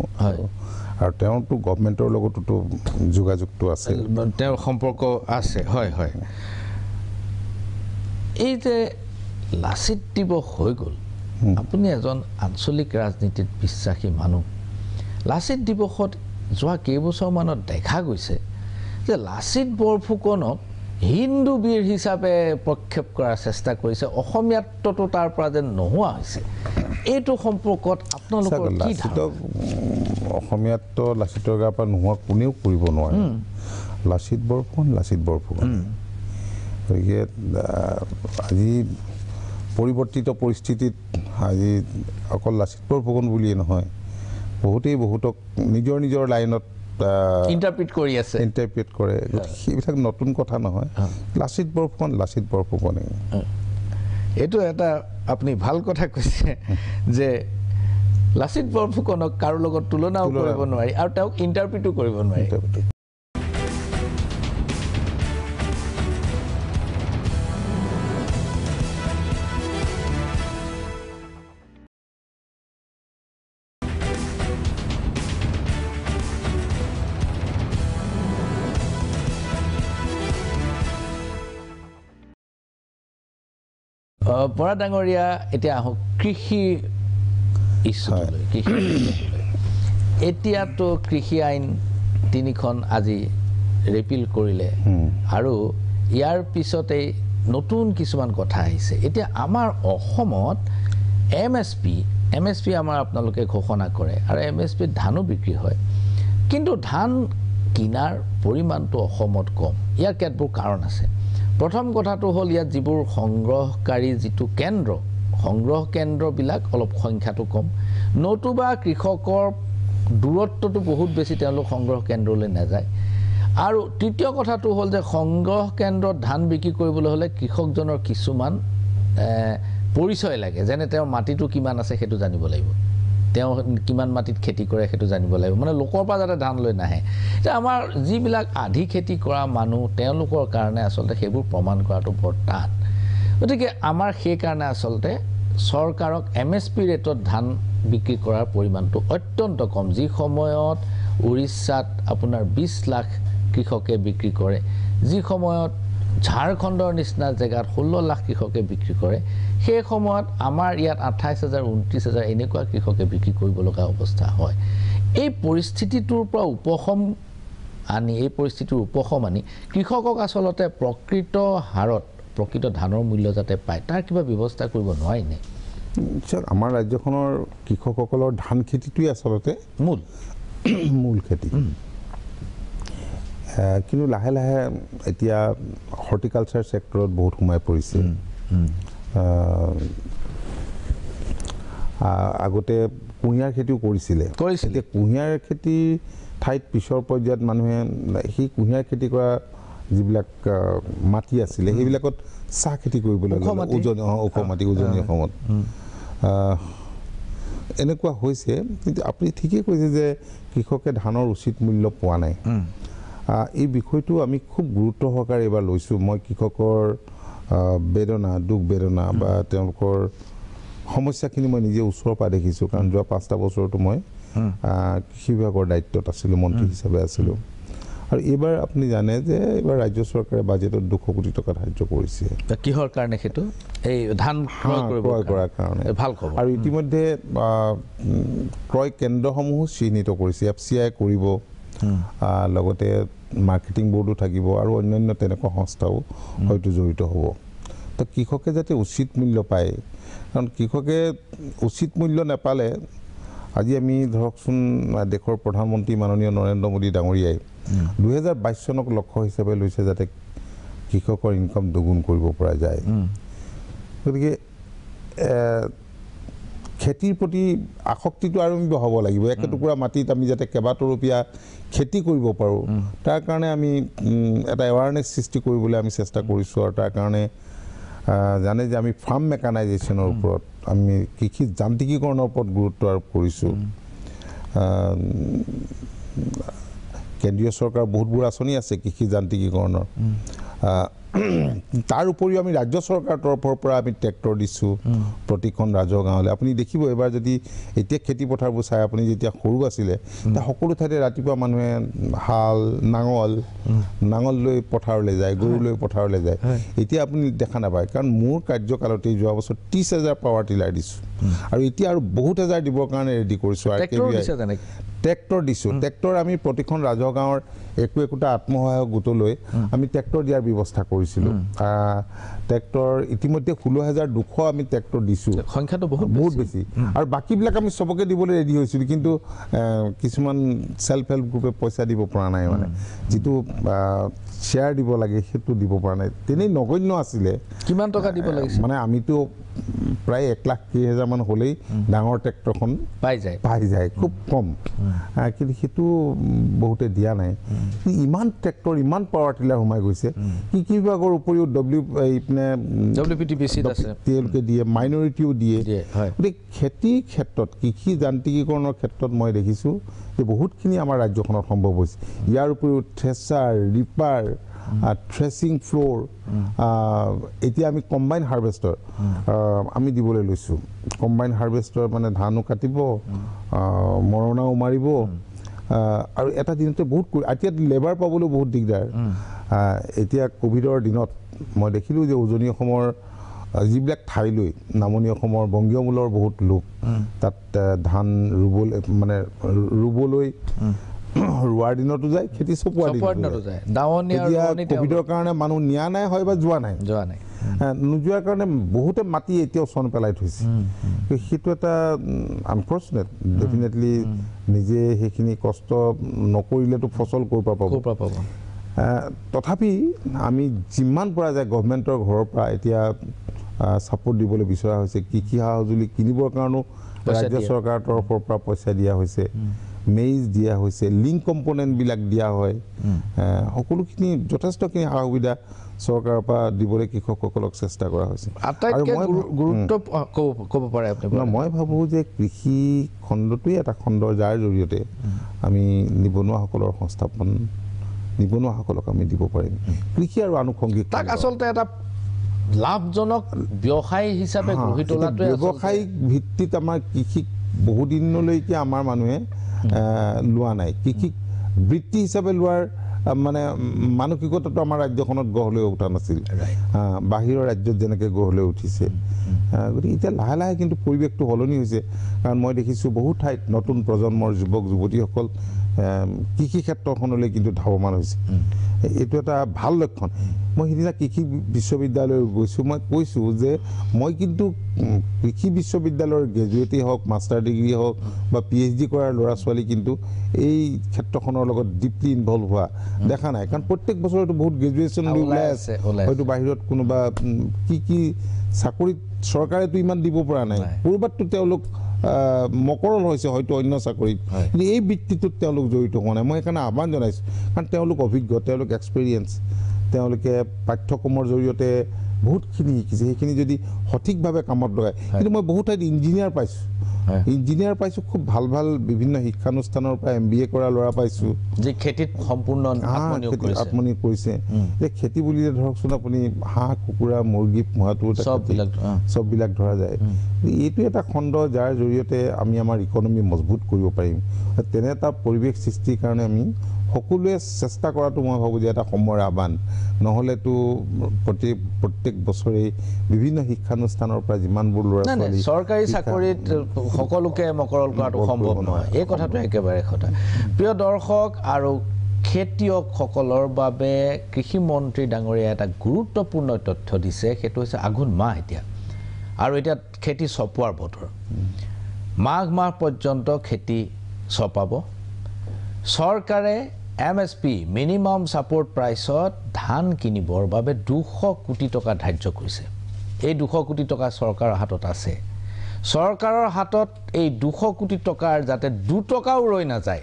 আৰু তেওঁৰতো গভৰ্ণমেণ্টৰ লগতো যোগাযোগটো আছে তেওঁৰ সম্পৰ্ক আছে হয় হয় এই যে লাচিত দিৱস হৈ গ'ল আপুনি এজন আঞ্চলিক ৰাজনীতিত বিশ্বাসী মানুহ লাচিত দিৱসত যোৱা কেইবছৰমানত দেখা গৈছে যে লাচিত বৰফুকনক হিন্দু বীৰ হিচাপে প্ৰক্ষেপ কৰাৰ চেষ্টা কৰিছে অসমীয়াত্বটো তাৰ পৰা যেন নোহোৱা হৈছে এইটো সম্পৰ্কত আপোনালোকৰ কি লাচিতক অসমীয়াত্ব লাচিতৰ গাৰ পৰা নোহোৱা কোনেও কৰিব নোৱাৰে লাচিত বৰফুকন গতিকে আজি পৰিৱৰ্তিত পৰিস্থিতিত আজি অকল লাচিত বৰফুকন বুলিয়ে নহয় বহুতেই বহুতক নিজৰ লাইনত ইণ্টাৰপ্ৰিট কৰি আছে ইণ্টাৰপ্ৰিট কৰে সেইবিলাক নতুন কথা নহয় লাচিত বৰফুকনে এইটো এটা আপুনি ভাল কথা কৈছে যে লাচিত বৰফুকনক কাৰো লগত তুলনাও কৰিব নোৱাৰি আৰু তেওঁক ইণ্টাৰপ্ৰিটো কৰিব নোৱাৰি বৰা ডাঙৰীয়া এতিয়া আহক কৃষি ইছ্যুটোলৈ এতিয়াতো কৃষি আইন 3খন আজি ৰিপিল কৰিলে আৰু ইয়াৰ পিছতেই নতুন কিছুমান কথা আহিছে এতিয়া আমাৰ অসমত এমএছপি আমাৰ আপোনালোকে ঘোষণা কৰে আৰু এমএছপিত ধানো বিক্ৰী হয় কিন্তু ধান কিনাৰ পৰিমাণটো অসমত কম ইয়াৰ কেতবোৰ কাৰণ আছে প্ৰথম কথাটো হ'ল ইয়াত যিবোৰ সংগ্ৰহকাৰী যিটো সংগ্ৰহ কেন্দ্ৰবিলাক অলপ সংখ্যাটো কম নতুবা কৃষকৰ দূৰত্বটো বহুত বেছি তেওঁলোক সংগ্ৰহ কেন্দ্ৰলৈ নাযায় আৰু তৃতীয় কথাটো হ'ল যে সংগ্ৰহ কেন্দ্ৰত ধান বিক্ৰী কৰিবলৈ হ'লে কৃষকজনৰ কিছুমান পৰিচয় লাগে যেনে তেওঁৰ মাটিটো কিমান আছে সেইটো জানিব লাগিব তেওঁ কিমান মাটিত খেতি কৰে সেইটো জানিব লাগিব মানে লোকৰ পৰা যাতে ধান লৈ নাহে যে আমাৰ যিবিলাক আধি খেতি কৰা মানুহ তেওঁলোকৰ কাৰণে আচলতে সেইবোৰ প্ৰমাণ কৰাটো বৰ টান গতিকে আমাৰ সেইকাৰণে আচলতে চৰকাৰক এমএছপি ৰেটত ধান বিক্ৰী কৰাৰ পৰিমাণটো অত্যন্ত কম যি সময়ত উৰিষ্যাত আপোনাৰ 20 লাখ কৃষকে বিক্ৰী কৰে যি সময়ত ঝাৰখণ্ডৰ নিচিনা জেগাত 16 লাখ কৃষকে বিক্ৰী কৰে সেই সময়ত আমাৰ ইয়াত 28000 29000 এনেকুৱা কৃষকে বিক্ৰী কৰিব লগা অৱস্থা হয় এই পৰিস্থিতিটোৰ পৰা উপশম আনি কৃষকক আচলতে প্ৰকৃত হাৰত প্ৰকৃত ধানৰ মূল্য যাতে পায় তাৰ কিবা ব্যৱস্থা কৰিব নোৱাৰি নে আমাৰ ৰাজ্যখনৰ কৃষকসকলৰ ধান খেতিটোৱে আচলতে মূল খেতি কিন্তু লাহে লাহে এতিয়া হৰ্টিকালচাৰ সেক্টৰত বহুত সোমাই পৰিছে আগতে কুঁহিয়াৰ খেতিও কৰিছিলে এতিয়া কুঁহিয়াৰ খেতি ঠাইত পিছৰ পৰ্যায়ত মানুহে সেই কুঁহিয়াৰ খেতি কৰা যিবিলাক মাটি আছিলে সেইবিলাকত চাহ খেতি কৰিবলৈ উজনি অসমত এনেকুৱা হৈছে কিন্তু আপুনি ঠিকেই কৈছে যে কৃষকে ধানৰ উচিত মূল্য পোৱা নাই এই বিষয়টো আমি খুব গুৰুত্ব সহকাৰে এবাৰ লৈছোঁ মই কৃষকৰ দুখ বেদনা বা তেওঁলোকৰ সমস্যাখিনি মই নিজে ওচৰৰ পৰা দেখিছোঁ কাৰণ যোৱা 5টা বছৰতো মই কৃষি বিভাগৰ দায়িত্বত আছিলোঁ মন্ত্ৰী হিচাপে আছিলোঁ আৰু এইবাৰ আপুনি জানে যে এইবাৰ ৰাজ্য চৰকাৰে বাজেটত 200 কোটি টকা ধাৰ্য কৰিছে কিহৰ কাৰণে সেইটো এই ধান ক্ৰয় কৰাৰ কাৰণে ভাল খবৰ আৰু ইতিমধ্যে ক্ৰয় কেন্দ্ৰসমূহো চিহ্নিত কৰিছে FCI কৰিব লগতে মাৰ্কেটিং বোৰ্ডো থাকিব আৰু অন্যান্য তেনেকুৱা সংস্থাও হয়তো জড়িত হ'ব তো কৃষকে যাতে উচিত মূল্য পায় কাৰণ কৃষকে উচিত মূল্য নাপালে আজি আমি ধৰকচোন দেশৰ প্ৰধানমন্ত্ৰী মাননীয় নৰেন্দ্ৰ মোদী ডাঙৰীয়াই 2022 চনক লক্ষ্য হিচাপে লৈছে যাতে কৃষকৰ ইনকাম দুগুণ কৰিব পৰা যায় গতিকে খেতিৰ প্ৰতি আসক্তিটো আৰম্ভ হ'ব লাগিব একেটুকুৰা মাটিত আমি যাতে কেইবাটৰূপীয়া খেতি কৰিব পাৰোঁ তাৰ কাৰণে আমি এটা এৱাৰনেছ সৃষ্টি কৰিবলৈ আমি চেষ্টা কৰিছোঁ আৰু তাৰ কাৰণে জানে যে আমি ফাৰ্ম মেকানাইজেশ্যনৰ ওপৰত আমি কৃষি যান্ত্ৰিকীকৰণৰ ওপৰত গুৰুত্ব আৰোপ কৰিছোঁ কেন্দ্ৰীয় চৰকাৰৰ বহুতবোৰ আঁচনি আছে কৃষি যান্ত্ৰিকীকৰণৰ তাৰ উপৰিও আমি ৰাজ্য চৰকাৰৰ তৰফৰ পৰা আমি ট্ৰেক্টৰ দিছোঁ প্ৰতিখন ৰাজহুৱা গাঁৱলৈ আপুনি দেখিব এবাৰ যদি এতিয়া খেতি পথাৰবোৰ চাই আপুনি যেতিয়া সৰু আছিলে তেতিয়া সকলো ঠাইতে ৰাতিপুৱা মানুহে হাল নাঙল লৈ পথাৰলৈ যায় গৰু লৈ পথাৰলৈ যায় এতিয়া আপুনি দেখা নাপায় কাৰণ মোৰ কাৰ্যকালতে যোৱা বছৰ 30,000 পাৱাৰ টিলাৰ দিছোঁ আৰু এতিয়া আৰু বহুত হাজাৰ দিবৰ কাৰণে ৰেডি কৰিছোঁ ট্ৰেক্টৰ দিছোঁ ট্ৰেক্টৰ আমি প্ৰতিখন ৰাজহুৱা গাঁৱৰ একোটা আত্মসহায়ক গোটলৈ আমি ট্ৰেক্টৰ দিয়াৰ ব্যৱস্থা কৰিছিলোঁ ট্ৰেক্টৰ ইতিমধ্যে 16,200 আমি ট্ৰেক্টৰ দিছোঁ সংখ্যাটো বহুত বেছি আৰু বাকীবিলাক আমি চবকে দিবলৈ ৰেডি হৈছিলোঁ কিন্তু কিছুমান সেলফ হেল্প গ্ৰুপে পইচা দিব পৰা নাই মানে যিটো শ্বেয়াৰ দিব লাগে সেইটো দিব পৰা নাই তেনেই নগণ্য আছিলে কিমান টকা দিব লাগিছিল মানে আমিতো প্ৰায় 1,30,000 মান হ'লেই ডাঙৰ ট্ৰেক্টৰখন পাই যায় খুব কম কিন্তু সেইটো বহুতে দিয়া নাই ইমান ট্ৰেক্টৰ ইমান পাৱাৰ টিলাৰ সোমাই গৈছে কি বিভাগৰ উপৰিও WPTBC আছে তেওঁলোকে দিয়ে মাইনৰিটিও দিয়ে গতিকে খেতিৰ ক্ষেত্ৰত কৃষি যান্ত্ৰিকীকৰণৰ ক্ষেত্ৰত মই দেখিছোঁ যে বহুতখিনি আমাৰ ৰাজ্যখনত সম্ভৱ হৈছে ইয়াৰ উপৰিও থ্ৰেচাৰ ৰিপাৰ থ্ৰেচিং ফ্ল'ৰ এতিয়া আমি কম্বাইন হাৰ্ভেষ্টাৰ আমি দিবলৈ লৈছোঁ কম্বাইন হাৰ্ভেষ্টাৰ মানে ধানো কাটিব মৰণাও মাৰিব আৰু এটা দিনতে বহুত এতিয়া লেবাৰ পাবলৈ বহুত দিগদাৰ এতিয়া কোভিডৰ দিনত মই দেখিলোঁ যে উজনি অসমৰ যিবিলাক ঠাইলৈ নামনি অসমৰ বংগীয় মূলৰ বহুত লোক তাত ধান ৰুবলৈ ৰোৱাৰ দিনতো যায় খেতি চপোৱাৰ দিনতো যায় কোভিডৰ কাৰণে মানুহ নিয়া নাই হয় বা যোৱা নাই নোযোৱাৰ কাৰণে বহুতে মাটি এতিয়াও চন পেলাই থৈছে সেইটো এটা আনফৰ্চুনেট ডেফিনেটলি নিজে সেইখিনি কষ্ট নকৰিলেতো ফচল ক'ৰ পৰা পাব তথাপি আমি যিমান পৰা যায় গভৰ্ণমেণ্টৰ ঘৰৰ পৰা এতিয়া ছাপোৰ্ট দিবলৈ বিচৰা হৈছে কৃষি সা সঁজুলি কিনিবৰ কাৰণেও ৰাজ্য চৰকাৰৰ তৰফৰ পৰা পইচা দিয়া হৈছে মেইজ দিয়া হৈছে লিংক কম্পনেণ্টবিলাক দিয়া হয় সকলোখিনি যথেষ্টখিনি সা সুবিধা চৰকাৰৰ পৰা দিবলৈ কৃষকসকলক চেষ্টা কৰা হৈছে আৰু মই ভাবোঁ যে কৃষি খণ্ডটোৱেই এটা খণ্ড যাৰ জৰিয়তে আমি নিবনুৱাসকলৰ সংস্থাপন নিবনুৱাসকলক আমি দিব পাৰিম কৃষি আৰু আনুষংগিক তাক আচলতে এটা লাভজনক ব্যৱসায় হিচাপে গঢ়ি তোলাটো ব্যৱসায়িক ভিত্তিত আমাৰ কৃষিক বহুদিনলৈকে আমাৰ মানুহে লোৱা নাই কৃষিক বৃত্তি হিচাপে লোৱাৰ মানে মানসিকতাটো আমাৰ ৰাজ্যখনত গঢ় লৈ উঠা নাছিল বাহিৰৰ ৰাজ্যত যেনেকৈ গঢ় লৈ উঠিছে গতিকে এতিয়া লাহে লাহে কিন্তু পৰিৱেশটো সলনি হৈছে কাৰণ মই দেখিছোঁ বহু ঠাইত নতুন প্ৰজন্মৰ যুৱক যুৱতীসকল কৃষি ক্ষেত্ৰখনলৈ কিন্তু ধাৱমান হৈছে এইটো এটা ভাল লক্ষণ মই সিদিনা কৃষি বিশ্ববিদ্যালয় গৈছোঁ মই কৈছোঁ যে মই কিন্তু কৃষি বিশ্ববিদ্যালয়ৰ গ্ৰেজুৱেটেই হওক মাষ্টাৰ ডিগ্ৰী হওক বা PhD কৰাৰ ল'ৰা ছোৱালী কিন্তু এই ক্ষেত্ৰখনৰ লগত ডিপলি ইনভলভ হোৱা দেখা নাই কাৰণ প্ৰত্যেক বছৰতো বহুত গ্ৰেজুৱেশ্যন ওলাই আছে হয়তো বাহিৰত কোনোবা কি চাকৰিত চৰকাৰেতো ইমান দিব পৰা নাই ক'ৰবাততো তেওঁলোক মকৰল হৈছে হয়তো অন্য চাকৰিত কিন্তু এই বৃত্তিটোত তেওঁলোক জড়িত হোৱা নাই মই সেইকাৰণে আহ্বান জনাইছোঁ কাৰণ তেওঁলোক অভিজ্ঞ তেওঁলোক এক্সপেৰিয়েঞ্চ তেওঁলোকে পাঠ্যক্ৰমৰ জৰিয়তে বহুতখিনি শিকিছে সেইখিনি যদি সঠিকভাৱে কামত লগায় কিন্তু মই বহুত ঠাইত ইঞ্জিনিয়াৰ পাইছোঁ খুব ভাল ভাল বিভিন্ন শিক্ষানুষ্ঠানৰ পৰা MBA কৰা ল'ৰা পাইছোঁ যে খেতিত সম্পূৰ্ণ আত্মনিয়োগ কৰিছে যে খেতি বুলিলে ধৰকচোন আপুনি হাঁহ কুকুৰা মুৰ্গী পোহাটো চববিলাক ধৰা যায় এইটো এটা খণ্ড যাৰ জৰিয়তে আমি আমাৰ ইকনমি মজবুত কৰিব পাৰিম তেনে এটা পৰিৱেশ সৃষ্টিৰ কাৰণে আমি সকলোৱে চেষ্টা কৰাটো মই ভাবোঁ যে এটা সময়ৰ আহ্বান নহ'লেতো প্ৰত্যেক বছৰেই বিভিন্ন শিক্ষানুষ্ঠানৰ পৰা যিমানবোৰ ল'ৰা ছোৱালী চৰকাৰী চাকৰিত সকলোকে মকৰল কৰাটো সম্ভৱ নহয় এই কথাটো একেবাৰে কথা প্ৰিয় দৰ্শক আৰু খেতিয়কসকলৰ বাবে কৃষি মন্ত্ৰী ডাঙৰীয়া এটা গুৰুত্বপূৰ্ণ তথ্য দিছে সেইটো হৈছে আঘোণ মাহ এতিয়া আৰু এতিয়া খেতি চপোৱাৰ বতৰ মাঘ মাহ পৰ্যন্ত খেতি চপাব চৰকাৰে MSP মিনিমাম ছাপোৰ্ট প্ৰাইচত ধান কিনিবৰ বাবে 200 কোটি টকা ধাৰ্য কৰিছে এই 200 কোটি টকা চৰকাৰৰ হাতত আছে চৰকাৰৰ হাতত এই 200 কোটি টকাৰ যাতে 2 টকাও ৰৈ নাযায়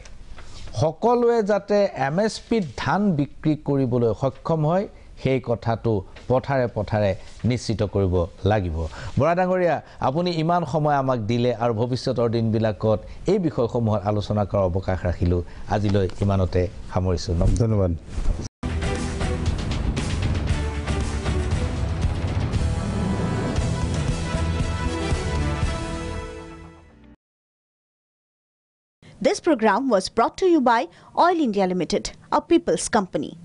সকলোৱে যাতে MSP ধান বিক্ৰী কৰিবলৈ সক্ষম হয় সেই কথাটো পথাৰে পথাৰে নিশ্চিত কৰিব লাগিব বৰা ডাঙৰীয়া আপুনি ইমান সময় আমাক দিলে আৰু ভৱিষ্যতৰ দিনবিলাকত এই বিষয়সমূহৰ আলোচনা কৰাৰ অৱকাশ ৰাখিলোঁ আজিলৈ ইমানতে সামৰিছোঁ ধন্যবাদ This program was brought to you by Oil India Limited, a people's company.